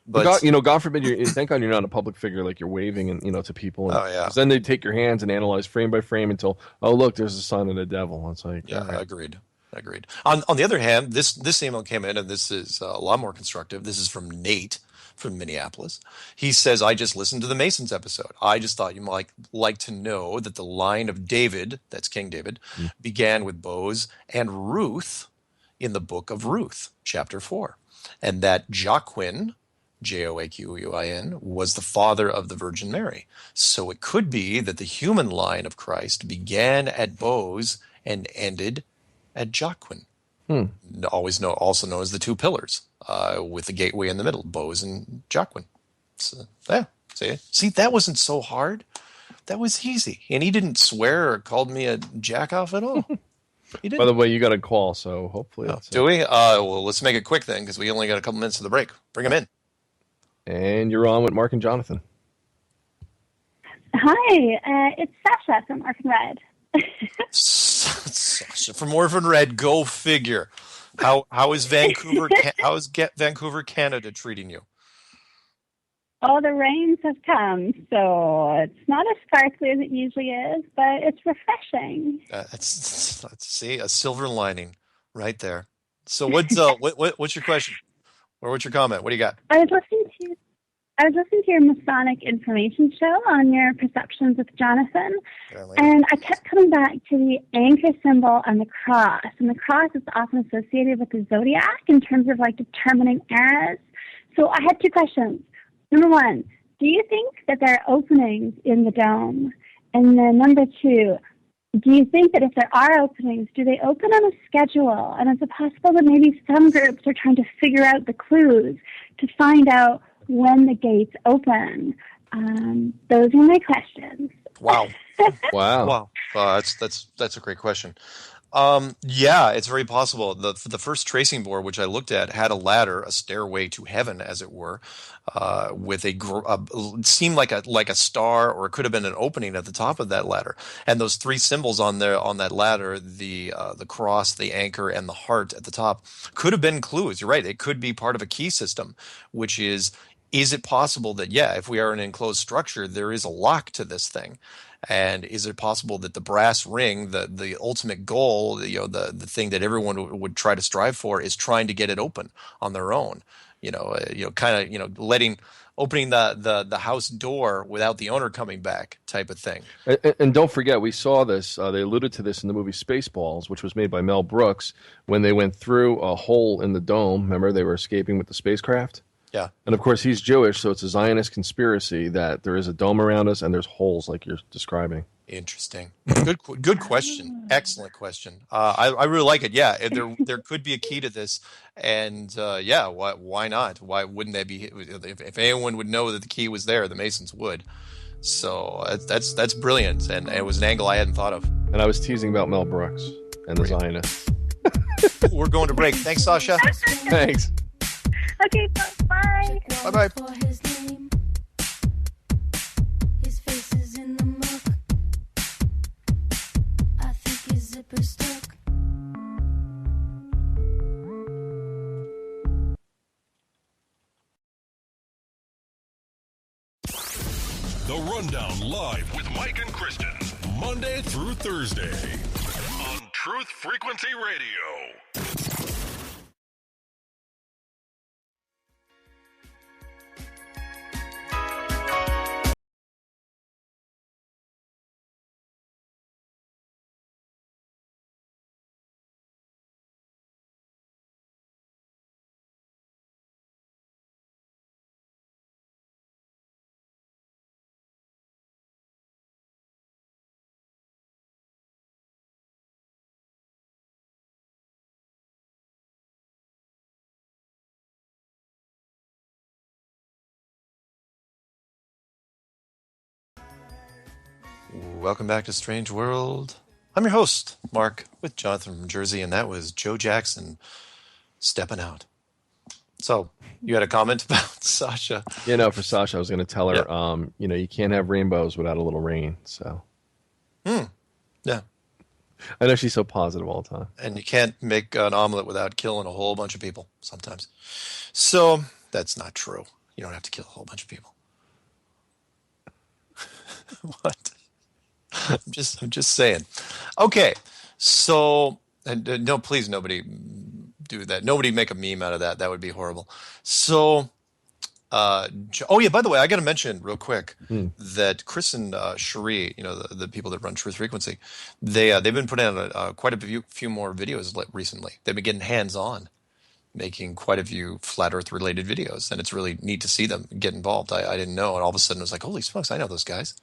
But God forbid thank God you're not a public figure, like you're waving and to people. And, oh yeah. 'cause then they take your hands and analyze frame by frame until, oh look, there's a sign of the devil. It's like, yeah, right. Agreed. On the other hand, this email came in, and this is a lot more constructive. This is from Nate from Minneapolis. He says, I just listened to the Masons episode. I just thought you might like to know that the line of David, that's King David, began with Boaz and Ruth in the book of Ruth, chapter 4. And that Joaquin, Joaquin, was the father of the Virgin Mary. So it could be that the human line of Christ began at Boaz and ended at Joaquin, also known as the two pillars, with the gateway in the middle, Boaz and Joaquin. So, yeah, see, that wasn't so hard. That was easy, and he didn't swear or called me a jack-off at all. He didn't. By the way, you got a call, so hopefully that's do we? Well, let's make it quick then, because we only got a couple minutes to the break. Bring him in. And you're on with Mark and Jonathan. Hi, it's Sasha from Orphan Red. Sasha from Orphan Red, go figure. How is Vancouver? How is Vancouver, Canada treating you? Oh, the rains have come, so it's not as sparkly as it usually is, but it's refreshing. Let's see, a silver lining right there. So what's your question, or what's your comment? What do you got? I was listening to your Masonic information show on your perceptions with Jonathan, and I kept coming back to the anchor symbol and the cross. And the cross is often associated with the zodiac in terms of like determining eras. So I had two questions. Number one, do you think that there are openings in the dome? And then number 2, do you think that if there are openings, do they open on a schedule? And is it possible that maybe some groups are trying to figure out the clues to find out when the gates open? Those are my questions. Wow. Wow. That's a great question. Yeah, it's very possible. The first tracing board, which I looked at, had a ladder, a stairway to heaven, as it were, with it seemed like a star, or it could have been an opening at the top of that ladder. And those 3 symbols on that ladder, the cross, the anchor, and the heart at the top, could have been clues. You're right. It could be part of a key system, which is it possible that, if we are in an enclosed structure, there is a lock to this thing? And is it possible that the brass ring, the ultimate goal, the thing that everyone would try to strive for, is trying to get it open on their own? Opening the house door without the owner coming back, type of thing. And don't forget, we saw this. They alluded to this in the movie Spaceballs, which was made by Mel Brooks, when they went through a hole in the dome. Remember, they were escaping with the spacecraft. Yeah. And of course, he's Jewish, so it's a Zionist conspiracy that there is a dome around us and there's holes like you're describing. Interesting. Good question. Excellent question. I really like it. Yeah, there could be a key to this, and why not? Why wouldn't they be? If anyone would know that the key was there, the Masons would. So that's brilliant, and it was an angle I hadn't thought of. And I was teasing about Mel Brooks and the Zionists. We're going to break. Thanks, Sasha. Thanks. Okay, bye. Bye-bye. His face is in the muck. I think his zipper's stuck. The Rundown live with Mike and Kristen, Monday through Thursday on Truth Frequency Radio. Welcome back to Strange World. I'm your host, Mark, with Jonathan from Jersey, and that was Joe Jackson stepping out. So, you had a comment about Sasha? For Sasha, I was going to tell her, you can't have rainbows without a little rain. So, yeah. I know she's so positive all the time. And you can't make an omelet without killing a whole bunch of people sometimes. So, that's not true. You don't have to kill a whole bunch of people. What? I'm just saying. Okay, so no, please, nobody do that. Nobody make a meme out of that. That would be horrible. So, by the way, I got to mention real quick that Chris and Cherie, the people that run Truth Frequency, they've been putting out quite a few more videos recently. They've been getting hands on, making quite a few flat Earth related videos, and it's really neat to see them get involved. I didn't know, and all of a sudden I was like, holy smokes, I know those guys.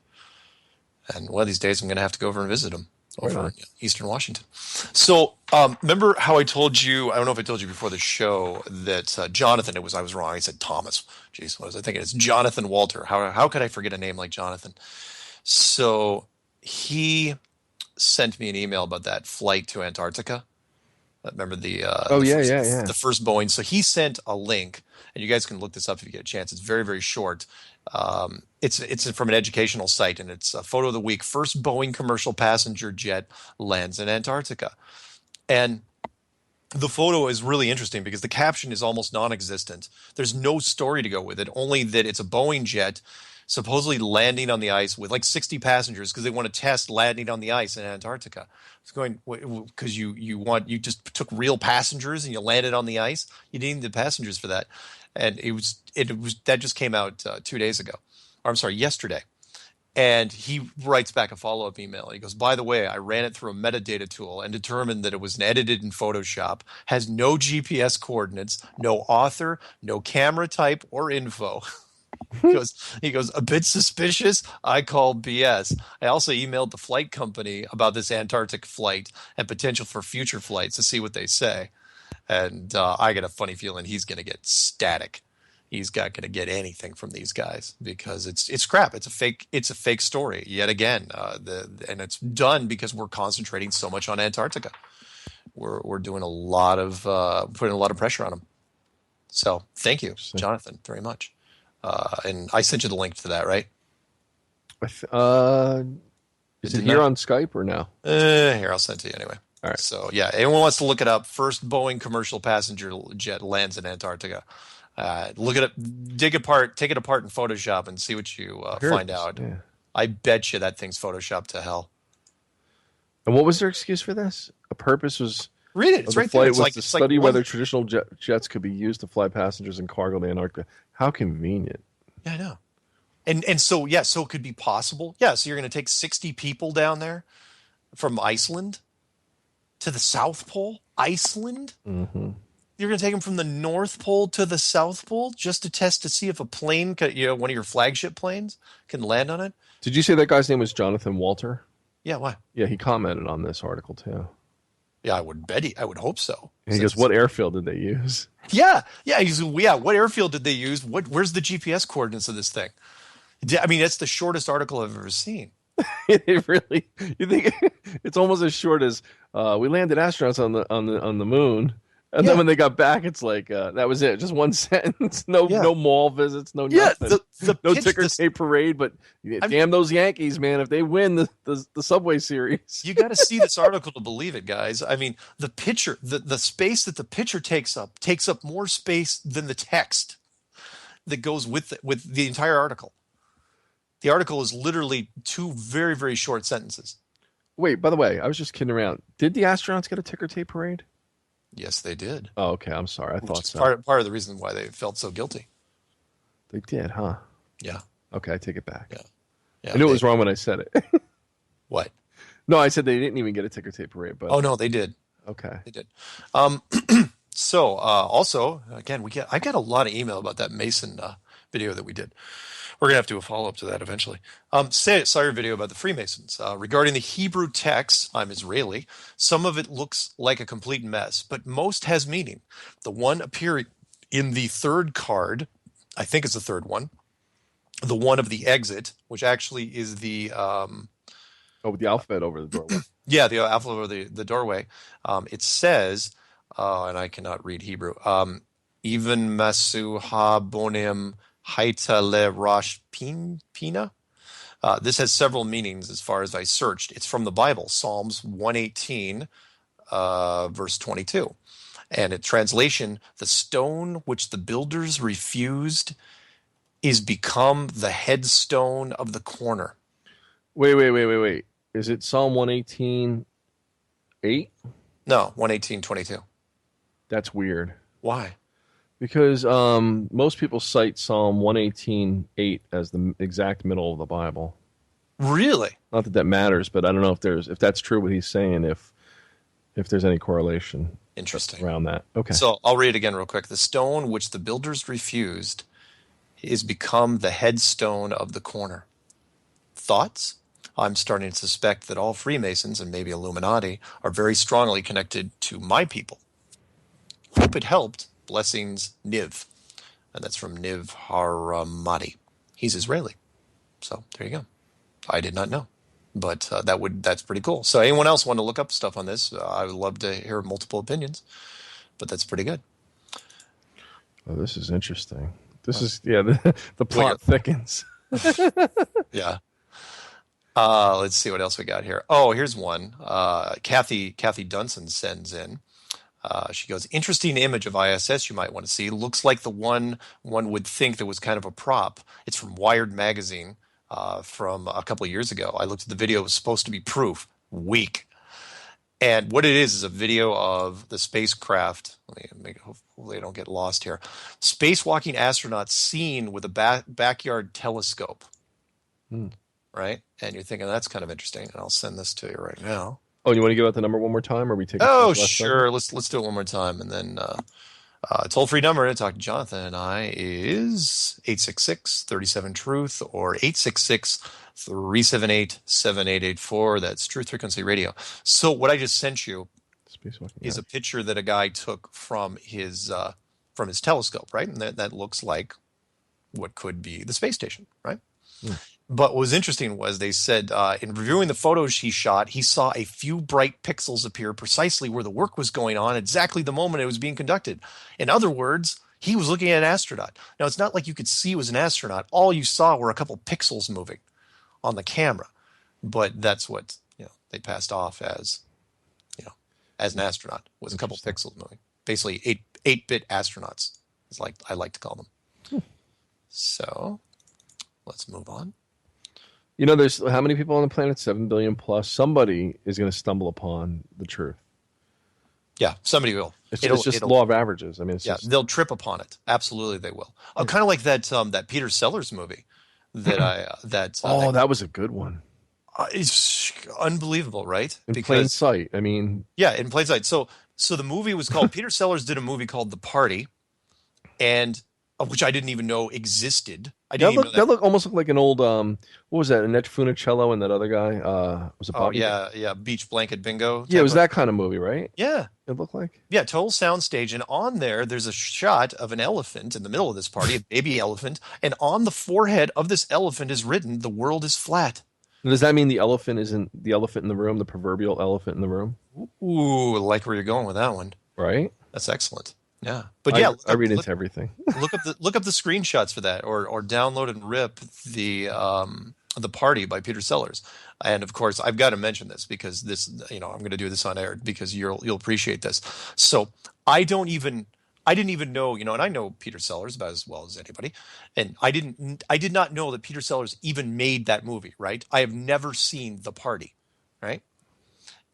And one of these days I'm going to have to go over and visit them over in Eastern Washington. So remember how I told you, I don't know if I told you before the show, that Jonathan, I was wrong. I said Thomas. Jeez, what was I thinking? It's Jonathan Walter. How could I forget a name like Jonathan? So he sent me an email about that flight to Antarctica. Remember the first Boeing. So he sent a link, and you guys can look this up if you get a chance. It's very, very short. It's from an educational site, and it's a photo of the week. First Boeing commercial passenger jet lands in Antarctica. And the photo is really interesting because the caption is almost non-existent. There's no story to go with it, only that it's a Boeing jet supposedly landing on the ice with like 60 passengers because they want to test landing on the ice in Antarctica. It's going because you just took real passengers and you landed on the ice. You didn't need the passengers for that. And it was that just came out 2 days ago. Or I'm sorry, yesterday. And he writes back a follow-up email. He goes, by the way, I ran it through a metadata tool and determined that it was edited in Photoshop, has no GPS coordinates, no author, no camera type or info. He goes, a bit suspicious. I call BS. I also emailed the flight company about this Antarctic flight and potential for future flights to see what they say. And I get a funny feeling he's going to get static. He's not going to get anything from these guys because it's crap. It's a fake story yet again. And it's done because we're concentrating so much on Antarctica. We're doing a lot of putting a lot of pressure on them. So thank you, Jonathan, very much. And I sent you the link to that, right? Is it here on Skype or no? Here, I'll send it to you anyway. All right. So yeah, anyone wants to look it up? First Boeing commercial passenger jet lands in Antarctica. Look at it, take it apart in Photoshop and see what you find out. Yeah. I bet you that thing's Photoshopped to hell. And what was their excuse for this? A purpose was read it. It's the right flight there. It's was like to it's study like whether traditional jets could be used to fly passengers and cargo to Antarctica. How convenient. Yeah, I know. And so yeah, so it could be possible. Yeah, so you're going to take 60 people down there from Iceland to the South Pole. Iceland. Mm-hmm. You're going to take them from the North Pole to the South Pole just to test to see if a plane, one of your flagship planes, can land on it. Did you say that guy's name was Jonathan Walter? Yeah, why? Yeah, he commented on this article too. Yeah, I would hope so. And he goes, "What airfield did they use?" Yeah. He's what airfield did they use? Where's the GPS coordinates of this thing? I mean, it's the shortest article I've ever seen. It really, you think it's almost as short as we landed astronauts on the moon, and then when they got back, it's like that was it, just one sentence, no mall visits, no nothing, no ticker tape parade. But damn those Yankees, man! If they win the Subway Series, you got to see this article to believe it, guys. I mean, the picture, the space that the picture takes up more space than the text that goes with the entire article. The article is literally 2 very, very short sentences. Wait, by the way, I was just kidding around. Did the astronauts get a ticker tape parade? Yes, they did. Oh, okay. I'm sorry. I thought so. Part of the reason why they felt so guilty. They did, huh? Yeah. Okay, I take it back. Yeah. I knew it was wrong when I said it. What? No, I said they didn't even get a ticker tape parade. But oh no, they did. Okay, they did. So also, again, I got a lot of email about that Mason video that we did. We're gonna have to do a follow up to that eventually. Saw your video about the Freemasons regarding the Hebrew text. I'm Israeli. Some of it looks like a complete mess, but most has meaning. The one appearing in the third card, I think it's the third one. The one of the exit, which actually is the with the alphabet over the doorway. Yeah, the alphabet over the doorway. It says, and I cannot read Hebrew. Even masu ha bonim haita le rosh pina. This has several meanings as far as I searched. It's from the Bible, Psalms 118, verse 22. And in translation, the stone which the builders refused is become the headstone of the corner. Wait. Is it Psalm 118:8? No, 118:22. That's weird. Why? Because most people cite Psalm 118:8 as the exact middle of the Bible. Really? Not that matters, but I don't know if that's true what he's saying, if there's any correlation. Interesting. Around that. Okay. So I'll read it again real quick. The stone which the builders refused is become the headstone of the corner. Thoughts? I'm starting to suspect that all Freemasons and maybe Illuminati are very strongly connected to my people. Hope it helped. Blessings, Niv. And that's from Niv Haramati. He's Israeli. So there you go. I did not know. But that's pretty cool. So anyone else want to look up stuff on this? I would love to hear multiple opinions. But that's pretty good. Oh, this is interesting. This is, the plot thickens. Yeah. Let's see what else we got here. Oh, here's one. Kathy Dunson sends in. She goes, interesting image of ISS you might want to see. Looks like the one would think that was kind of a prop. It's from Wired magazine from a couple of years ago. I looked at the video. It was supposed to be proof. Weak. And what it is a video of the spacecraft. Hopefully I don't get lost here. Spacewalking astronauts seen with a backyard telescope. Right? And you're thinking that's kind of interesting. And I'll send this to you right now. Oh, you want to give out the number one more time, or we take? Oh, sure. Let's do it one more time, and then Toll-free number to talk to Jonathan and I is 866-37-TRUTH or 866-378-7884. That's Truth Frequency Radio. So what I just sent you is a picture that a guy took from his telescope, right? And that looks like what could be the space station, right? But what was interesting was they said in reviewing the photos he shot, he saw a few bright pixels appear precisely where the work was going on, exactly the moment it was being conducted. In other words, he was looking at an astronaut. Now, it's not like you could see it was an astronaut. All you saw were a couple pixels moving on the camera. But that's what they passed off as an astronaut, was a couple pixels moving. Basically, 8-bit astronauts, is like I like to call them. So let's move on. There's how many people on the planet? 7 billion plus. Somebody is going to stumble upon the truth. Yeah, somebody will. It's just law of averages. I mean, they'll trip upon it. Absolutely, they will. Kind of like that Peter Sellers movie that that was a good one. It's unbelievable, right? In plain sight. I mean, yeah, in plain sight. So the movie was called Peter Sellers did a movie called The Party, and which I didn't even know existed. I didn't even know that. That almost looked like an old what was that? Annette Funicello and that other guy. Was it Bobby? Beach Blanket Bingo. Yeah, it was that kind of movie, right? Yeah, it looked like. Yeah, total soundstage, and on there's a shot of an elephant in the middle of this party, a baby elephant, and on the forehead of this elephant is written, "The world is flat." Does that mean the elephant isn't the elephant in the room, the proverbial elephant in the room? Ooh, I like where you're going with that one. Right? That's excellent. Yeah, but yeah, I read into everything. look up the screenshots for that, or download and rip the Party by Peter Sellers. And of course, I've got to mention this because this, I'm going to do this on air because you'll appreciate this. So I didn't even know, and I know Peter Sellers about as well as anybody, and I did not know that Peter Sellers even made that movie. Right? I have never seen The Party. Right?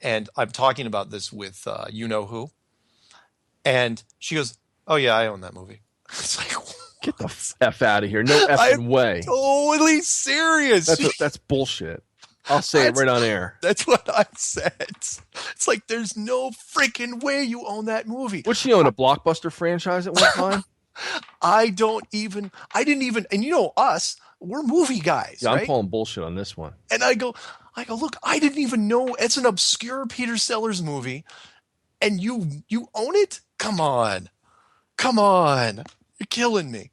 And I'm talking about this with you know who. And she goes, "Oh yeah, I own that movie." It's like, get the F out of here! No effing way. Totally serious. That's bullshit. I'll say it right on air. That's what I said. It's like there's no freaking way you own that movie. Would she own a Blockbuster franchise at one time? I didn't even, and us, we're movie guys. Yeah, right? I'm calling bullshit on this one. And I go, look, I didn't even know it's an obscure Peter Sellers movie, and you own it? Come on, you're killing me.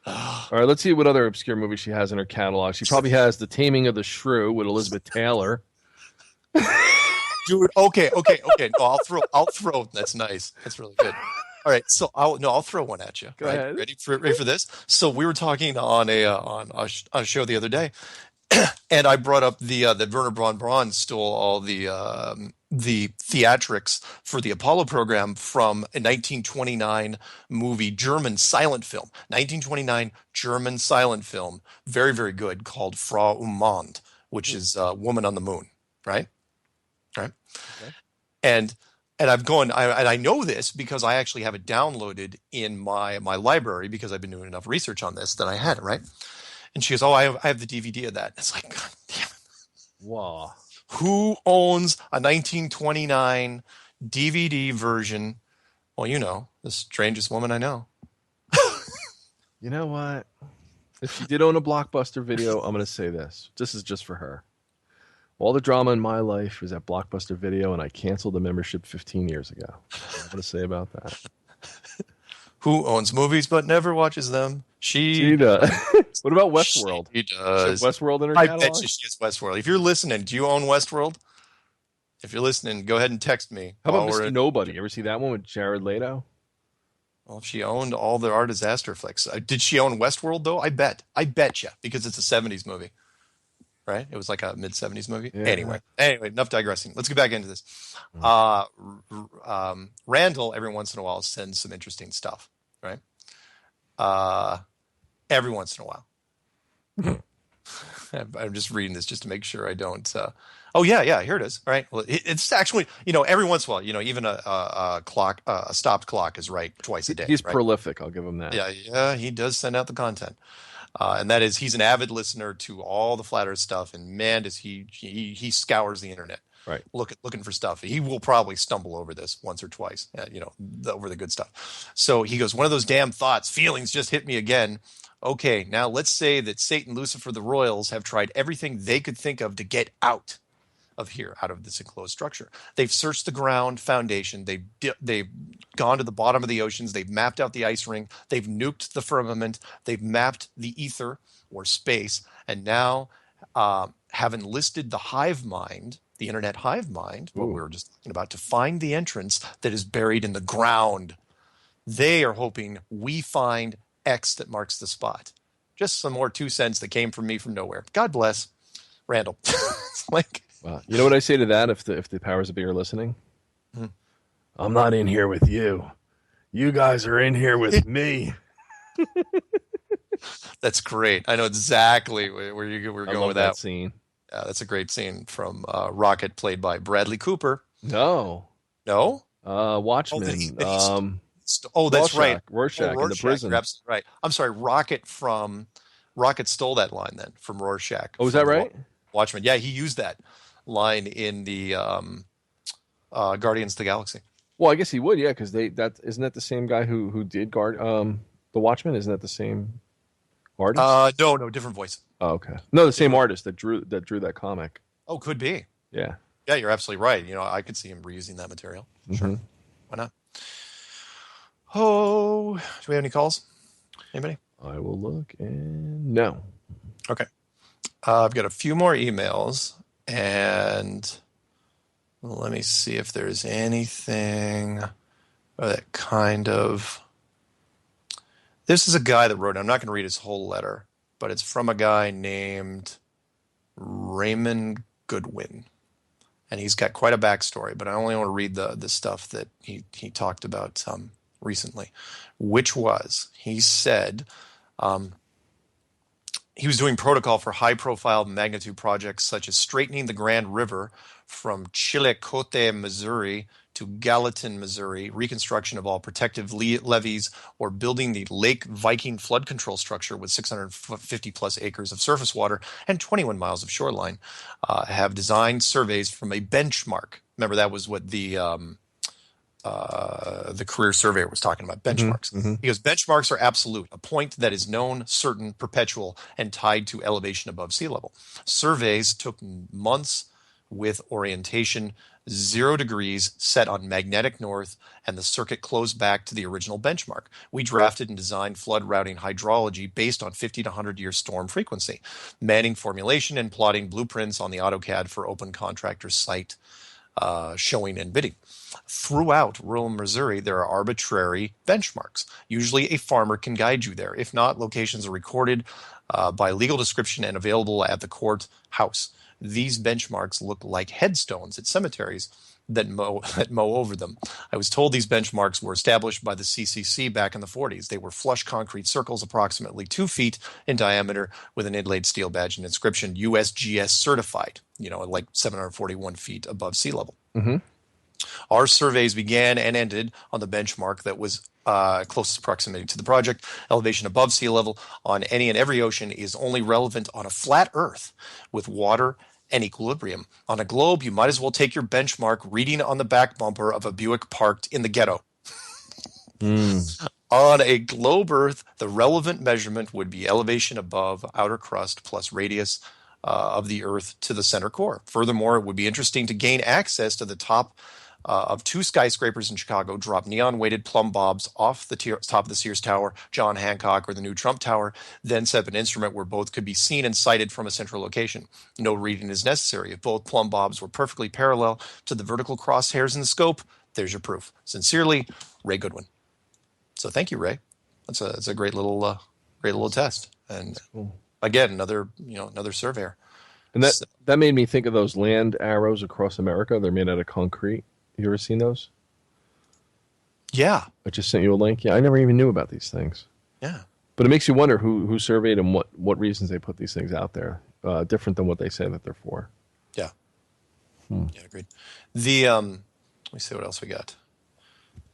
All right, let's see what other obscure movies she has in her catalog. She probably has The Taming of the Shrew with Elizabeth Taylor. Dude, okay. No, I'll throw. That's nice. That's really good. All right, so I'll throw one at you. Go ahead. Ready for this? So we were talking on a show the other day, and I brought up that Werner Braun stole all the theatrics for the Apollo program from a 1929 movie, German silent film. 1929 German silent film, very, very good, called Frau Mond, which is Woman on the Moon, right? Right. Okay. And I know this because I actually have it downloaded in my library because I've been doing enough research on this that I had it, right? And she goes, "Oh, I have the DVD of that." It's like, God damn it. Wow. Who owns a 1929 DVD version? Well, the strangest woman I know. You know what? If she did own a Blockbuster video, I'm going to say this. This is just for her. All the drama in my life was at Blockbuster Video, and I canceled the membership 15 years ago. What I'm going to say about that. Who owns movies but never watches them? She does. What about Westworld? She does. She has Westworld in her catalog? I bet she has Westworld. If you're listening, do you own Westworld? If you're listening, go ahead and text me. How about Mr. Nobody? You ever see that one with Jared Leto? Well, if she owned all the Art Disaster flicks. Did she own Westworld, though? I bet you, because it's a 70s movie. Right? It was like a mid-70s movie. Yeah. Anyway, enough digressing. Let's get back into this. Randall, every once in a while, sends some interesting stuff, right? Every once in a while. I'm just reading this just to make sure I don't... Oh, yeah, here it is. All right. Well, it's actually, every once in a while, even a clock, a stopped clock is right twice a day. He's right? prolific. I'll give him that. Yeah, he does send out the content. And that is, he's an avid listener to all the flat earth stuff, and man, does he scours the internet. Right. looking for stuff. He will probably stumble over this once or twice, over the good stuff. So he goes, one of those damn feelings just hit me again. Okay, now let's say that Satan, Lucifer, the Royals have tried everything they could think of to get out of this enclosed structure. They've searched the ground foundation. They've gone to the bottom of the oceans. They've mapped out the ice ring. They've nuked the firmament. They've mapped the ether or space. And now have enlisted the hive mind, the internet hive mind, what we were just talking about, to find the entrance that is buried in the ground. They are hoping we find X that marks the spot. Just some more 2 cents that came from me from nowhere. God bless. Randall. Wow. You know what I say to that if the powers that be are listening? I'm not in here with you. You guys are in here with me. That's great. I know exactly where we're going with that scene. Yeah, that's a great scene from Rocket, played by Bradley Cooper. No. Watchmen. That's right. Rorschach in the prison. You're absolutely right. I'm sorry. Rocket stole that line then from Rorschach. Oh, is that right? Watchmen. Yeah, he used that line in the Guardians of the Galaxy. Well, I guess he would, yeah, because isn't that the same guy who did the Watchmen? Isn't that the same artist? No, different voice. Oh, okay. No, the same artist that drew that comic. Oh, could be. Yeah. Yeah, you're absolutely right. I could see him reusing that material. Sure. Why not? Oh, do we have any calls? Anybody? I will look and no. Okay. I've got a few more emails, and let me see if there's anything that kind of... This is a guy that wrote it. I'm not going to read his whole letter, but it's from a guy named Raymond Goodwin. And he's got quite a backstory, but I only want to read the stuff that he talked about recently, which was, he said... he was doing protocol for high-profile magnitude projects such as straightening the Grand River from Chillicothe, Missouri to Gallatin, Missouri, reconstruction of all protective levees, or building the Lake Viking flood control structure with 650-plus acres of surface water and 21 miles of shoreline. Have designed surveys from a benchmark. Remember, that was what the career surveyor was talking about, benchmarks. He goes, benchmarks are absolute, a point that is known, certain, perpetual, and tied to elevation above sea level. Surveys took months with orientation, 0 degrees set on magnetic north, and the circuit closed back to the original benchmark. We drafted and designed flood routing hydrology based on 50 to 100-year storm frequency, manning formulation and plotting blueprints on the AutoCAD for open contractor site showing and bidding. Throughout rural Missouri, there are arbitrary benchmarks. Usually a farmer can guide you there. If not, locations are recorded by legal description and available at the courthouse. These benchmarks look like headstones at cemeteries that mow over them. I was told these benchmarks were established by the CCC back in the 40s. They were flush concrete circles approximately 2 feet in diameter with an inlaid steel badge and inscription, USGS certified, like 741 feet above sea level. Our surveys began and ended on the benchmark that was closest proximity to the project. Elevation above sea level on any and every ocean is only relevant on a flat Earth with water and equilibrium. On a globe, you might as well take your benchmark reading on the back bumper of a Buick parked in the ghetto. On a globe Earth, the relevant measurement would be elevation above outer crust plus radius of the Earth to the center core. Furthermore, it would be interesting to gain access to the top of 2 skyscrapers in Chicago, drop neon-weighted plumb bobs off the top of the Sears Tower, John Hancock, or the new Trump Tower, then set up an instrument where both could be seen and sighted from a central location. No reading is necessary. If both plumb bobs were perfectly parallel to the vertical crosshairs in the scope, there's your proof. Sincerely, Ray Goodwin. So thank you, Ray. That's a great little test. And again, another surveyor. And that made me think of those land arrows across America. They're made out of concrete. You ever seen those? Yeah. I just sent you a link. Yeah, I never even knew about these things. Yeah. But it makes you wonder who surveyed and what reasons they put these things out there. Different than what they say that they're for. Yeah. Yeah, agreed. Let me see what else we got.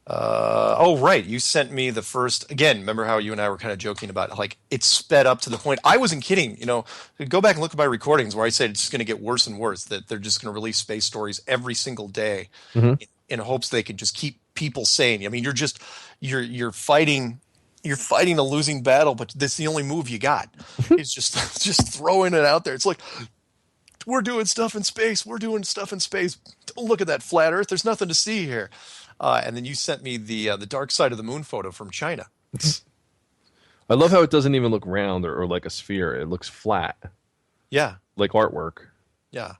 Oh, right. You sent me the first. Again, remember how you and I were kind of joking about like it sped up to the point. I wasn't kidding. Go back and look at my recordings where I said it's just going to get worse and worse. That they're just going to release space stories every single day in hopes they could just keep people sane. I mean, you're fighting. You're fighting a losing battle, but that's the only move you got. It's just throwing it out there. It's like we're doing stuff in space. We're doing stuff in space. Don't look at that flat Earth. There's nothing to see here. And then you sent me the dark side of the moon photo from China. I love how it doesn't even look round or like a sphere. It looks flat. Yeah. Like artwork. Yeah.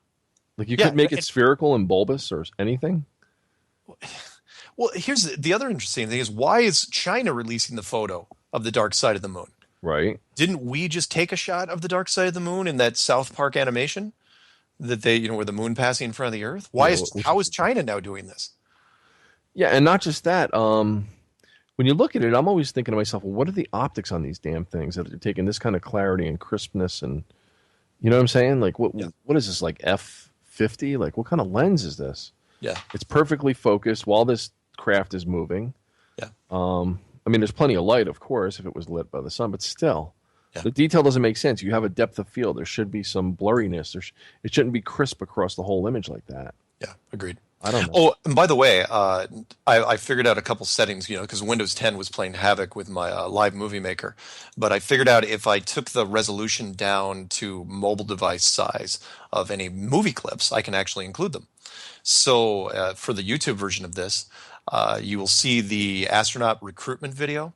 Like you could make it spherical and bulbous or anything. Well, here's the other interesting thing is why is China releasing the photo of the dark side of the moon? Right. Didn't we just take a shot of the dark side of the moon in that South Park animation that they, where the moon passing in front of the Earth? How is China now doing this? Yeah, and not just that. When you look at it, I'm always thinking to myself, well, what are the optics on these damn things that are taking this kind of clarity and crispness? And you know what I'm saying? Like, what is this, like f/50? Like, what kind of lens is this? Yeah. It's perfectly focused while this craft is moving. Yeah. I mean, there's plenty of light, of course, if it was lit by the sun, but still. Yeah. The detail doesn't make sense. You have a depth of field. There should be some blurriness. It shouldn't be crisp across the whole image like that. Yeah, agreed. I don't know. Oh, and by the way, I figured out a couple settings, because Windows 10 was playing havoc with my live movie maker. But I figured out if I took the resolution down to mobile device size of any movie clips, I can actually include them. So for the YouTube version of this, you will see the astronaut recruitment video,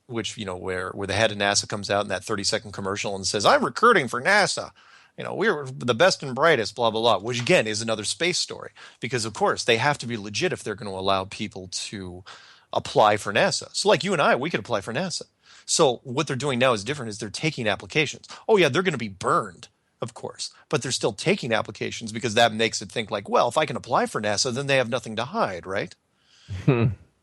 which, where the head of NASA comes out in that 30-second commercial and says, "I'm recruiting for NASA. We're the best and brightest, blah, blah, blah," which again is another space story because, of course, they have to be legit if they're going to allow people to apply for NASA. So like you and I, we could apply for NASA. So what they're doing now is different is they're taking applications. Oh, yeah, they're going to be burned, of course, but they're still taking applications because that makes it think like, well, if I can apply for NASA, then they have nothing to hide, right?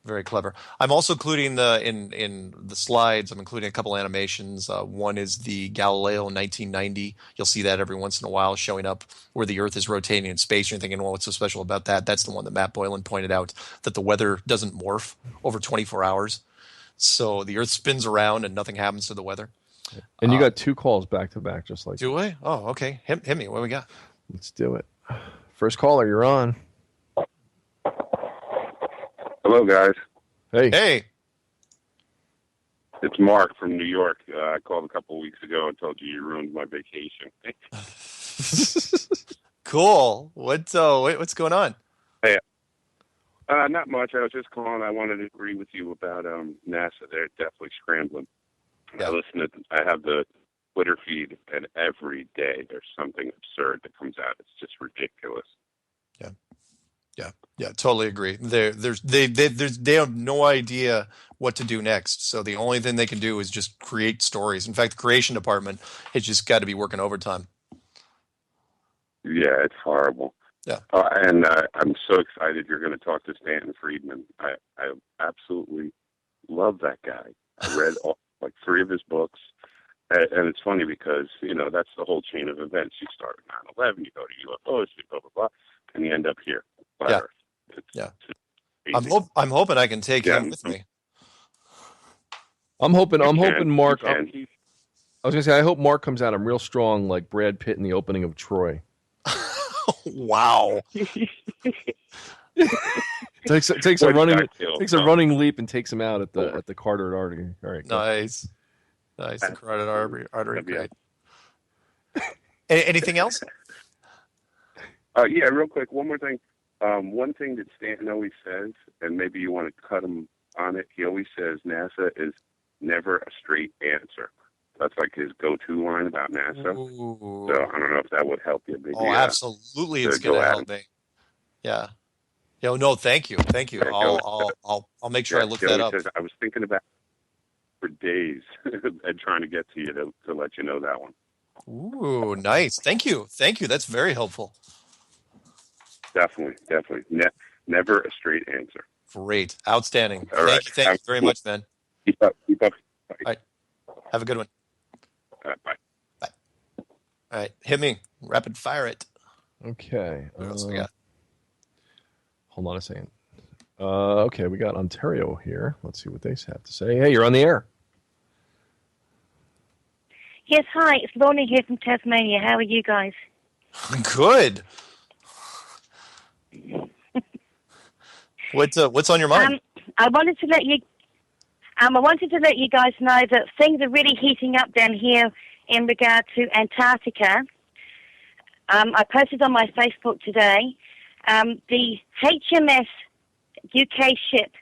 Very clever. I'm also including in the slides. I'm including a couple animations. One is the Galileo 1990. You'll see that every once in a while showing up where the Earth is rotating in space. You're thinking, well, what's so special about that? That's the one that Matt Boylan pointed out, that the weather doesn't morph over 24 hours. So the Earth spins around and nothing happens to the weather. And you got two calls back to back, just like do I? Oh, okay. Hit me. What do we got? Let's do it. First caller, you're on. Hello, guys. Hey. It's Mark from New York. I called a couple of weeks ago and told you ruined my vacation. Cool. What's going on? Hey, not much. I was just calling. I wanted to agree with you about NASA. They're definitely scrambling. Yeah. I have the Twitter feed, and every day there's something absurd that comes out. It's just ridiculous. Yeah, totally agree. They have no idea what to do next. So the only thing they can do is just create stories. In fact, the creation department has just got to be working overtime. Yeah, it's horrible. Yeah. And I'm so excited you're going to talk to Stanton Friedman. I absolutely love that guy. I read like 3 of his books. And it's funny because, that's the whole chain of events. You start at 9/11, you go to UFOs, you blah, blah, blah, and you end up here. Yeah. I'm hoping I can take him with me. I'm hoping Mark. I was gonna say I hope Mark comes at him real strong, like Brad Pitt in the opening of Troy. Wow. takes a running leap and takes him out at the carotid artery. All right. Nice. The carotid artery. Great. Anything else? Yeah, real quick. One more thing. One thing that Stanton always says, and maybe you want to cut him on it, he always says NASA is never a straight answer. That's like his go-to line about NASA. Ooh. So I don't know if that would help you. Maybe, absolutely, it's going to help me. Yeah. No, thank you. I'll make sure I look that up. Says, I was thinking about it for days and trying to get to you to let you know that one. Ooh, nice. Thank you. That's very helpful. Definitely. Never a straight answer. Great. Outstanding. All right. Thank you very much, man. Keep up. Bye. All right. Have a good one. Bye. All right. Hit me. Rapid fire it. Okay. What else we got? Hold on a second. Okay, we got Ontario here. Let's see what they have to say. Hey, you're on the air. Yes, hi. It's Lorna here from Tasmania. How are you guys? Good. What's on your mind? I wanted to let you guys know that things are really heating up down here in regard to Antarctica. I posted on my Facebook today. The HMS UK ship,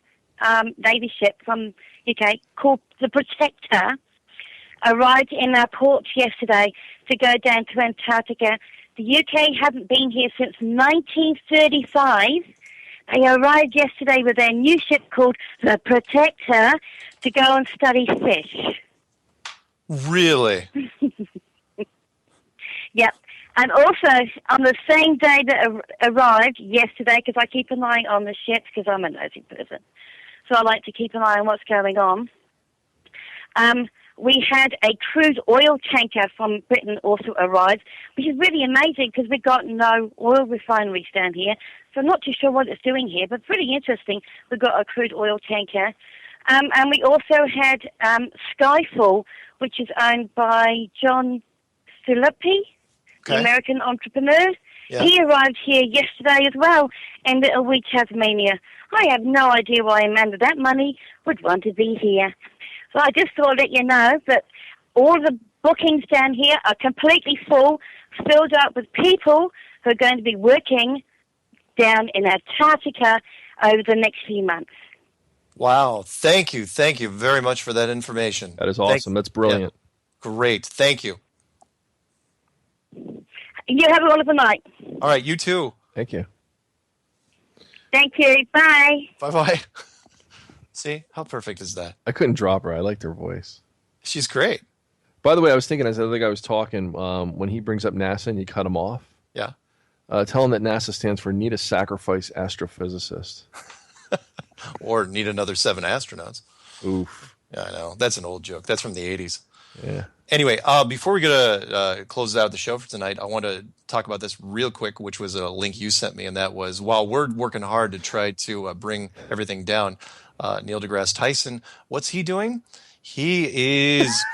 Navy ship from UK, called the Protector, arrived in our port yesterday to go down to Antarctica. The UK haven't been here since 1935. They arrived yesterday with their new ship called the Protector to go and study fish. Really? Yep. And also, on the same day that arrived yesterday, because I keep an eye on the ships because I'm a nosy person, so I like to keep an eye on what's going on. We had a crude oil tanker from Britain also arrive, which is really amazing because we've got no oil refineries down here. So I'm not too sure what it's doing here, but pretty interesting. We've got a crude oil tanker. And we also had Skyfall, which is owned by John Philippi, the American entrepreneur. Yeah. He arrived here yesterday as well in Little Wee, Tasmania. I have no idea why a man with that money would want to be here. So I just thought I'd let you know that all the bookings down here are completely full, filled up with people who are going to be working down in Antarctica over the next few months. Wow. Thank you very much for that information. That is awesome. That's brilliant. Yeah. Great. Thank you. You have a wonderful night. All right. You too. Thank you. Thank you. Bye. Bye-bye. See, how perfect is that? I couldn't drop her. I liked her voice. She's great. By the way, I was thinking, as the other guy was talking, when he brings up NASA and you cut him off, yeah, tell him that NASA stands for Need a Sacrifice Astrophysicist. Or need another 7 astronauts. Oof. Yeah, I know. That's an old joke. That's from the 80s. Yeah. Anyway, before we go to close out the show for tonight, I want to talk about this real quick, which was a link you sent me, and that was, while we're working hard to try to bring everything down, Neil deGrasse Tyson, what's he doing? He is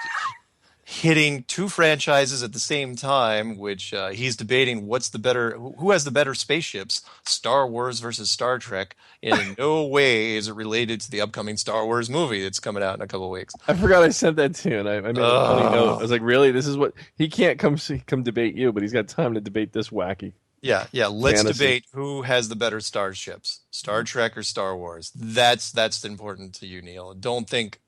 hitting 2 franchises at the same time, which he's debating who has the better spaceships, Star Wars versus Star Trek. In no way is it related to the upcoming Star Wars movie that's coming out in a couple of weeks. I forgot I sent that to you, and I made a funny note. I was like, really? This is what he can't come debate you, but he's got time to debate this wacky. Yeah. Let's fantasy. debate who has the better starships, Star Trek or Star Wars. That's important to you, Neil. Don't think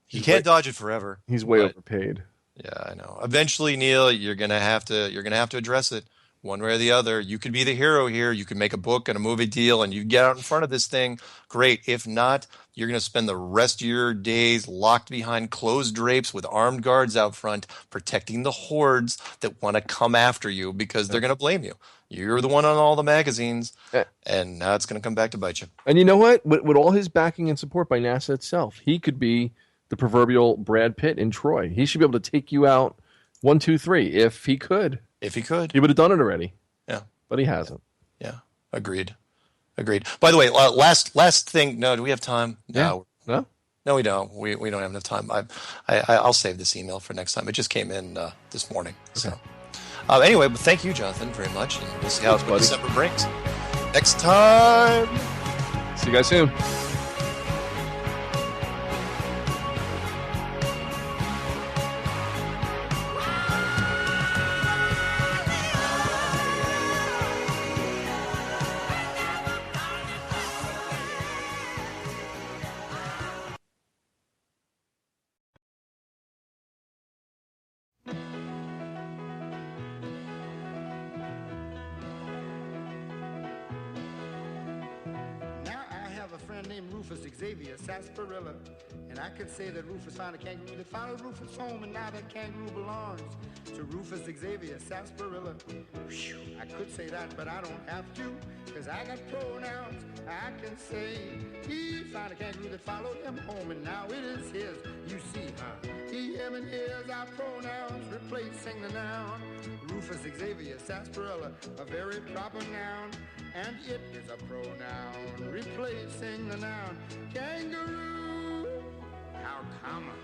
he can't dodge it forever. He's way overpaid. Yeah, I know. Eventually, Neil, you're gonna have to address it one way or the other. You could be the hero here. You could make a book and a movie deal, and you get out in front of this thing. Great. If not, you're going to spend the rest of your days locked behind closed drapes with armed guards out front, protecting the hordes that want to come after you because they're going to blame you. You're the one on all the magazines, and now it's going to come back to bite you. And you know what? With all his backing and support by NASA itself, he could be the proverbial Brad Pitt in Troy. He should be able to take you out 1, 2, 3 if he could. If he could. He would have done it already. Yeah. But he hasn't. Yeah. Agreed. By the way, last thing. No, do we have time? No. No, we don't. We don't have enough time. I'll save this email for next time. It just came in this morning. Okay. So anyway, but thank you, Jonathan, very much. And we'll see how December brings. Next time. See you guys soon. Sargent, and I could say that Rufus found a kangaroo that followed Rufus home, and now that kangaroo belongs to Rufus Xavier Sargent. I could say that, but I don't have to, because I got pronouns. I can say he found a kangaroo that followed him home, and now it is his. You see, he, him, and his are pronouns replacing the noun. Rufus Xavier Sarsaparilla, a very proper noun, and it is a pronoun replacing the noun kangaroo. How common.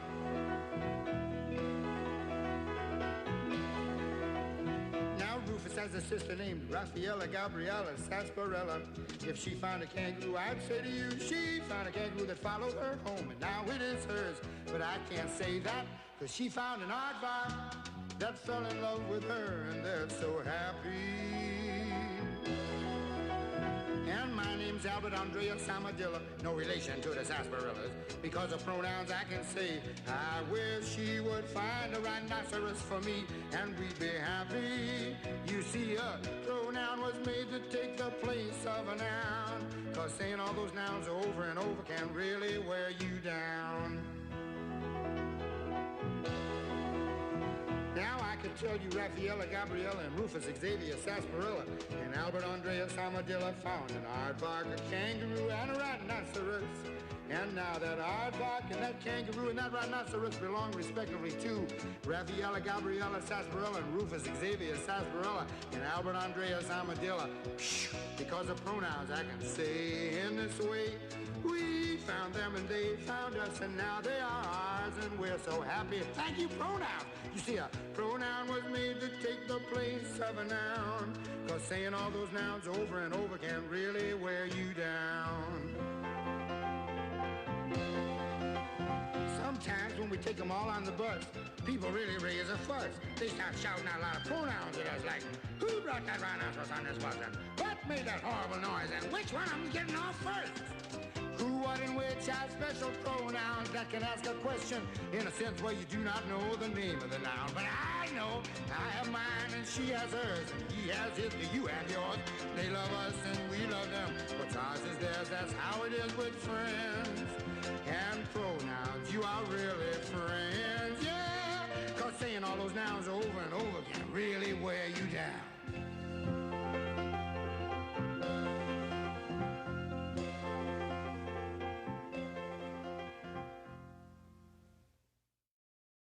Now Rufus has a sister named Raffaella Gabriella Sarsaparilla. If she found a kangaroo, I'd say to you, she found a kangaroo that followed her home, and now it is hers. But I can't say that, because she found an aardvark that fell in love with her, and they're so happy. And my name's Albert Andrea Samadilla, no relation to the sarsaparillas. Because of pronouns I can say, I wish she would find a rhinoceros for me, and we'd be happy. You see, a pronoun was made to take the place of a noun, cause saying all those nouns over and over can really wear you down. Now I can tell you Raffaella Gabriella and Rufus Xavier Sarsaparilla and Albert Andrea Samadilla found an aardvark, a kangaroo, and a rhinoceros. And now that aardvark and that kangaroo and that rhinoceros belong respectively to Raffaella Gabriella Sarsaparilla and Rufus Xavier Sarsaparilla and Albert Andrea Samadilla. Because of pronouns I can say in this way, we found them and they found us, and now they are ours and we're so happy. Thank you, pronouns. You see, a pronoun was made to take the place of a noun, cause saying all those nouns over and over can really wear you down. Sometimes when we take them all on the bus, people really raise a fuss. They start shouting out a lot of pronouns at us, like, who brought that rhinoceros on this bus, and what made that horrible noise, and which one of them's getting off first? Who, what, and which are special pronouns that can ask a question in a sense where you do not know the name of the noun. But I know, I have mine and she has hers, and he has his and you have yours. They love us and we love them. What's ours is theirs, that's how it is with friends. And pronouns, you are really friends, yeah. Cause saying all those nouns over and over can really wear you down.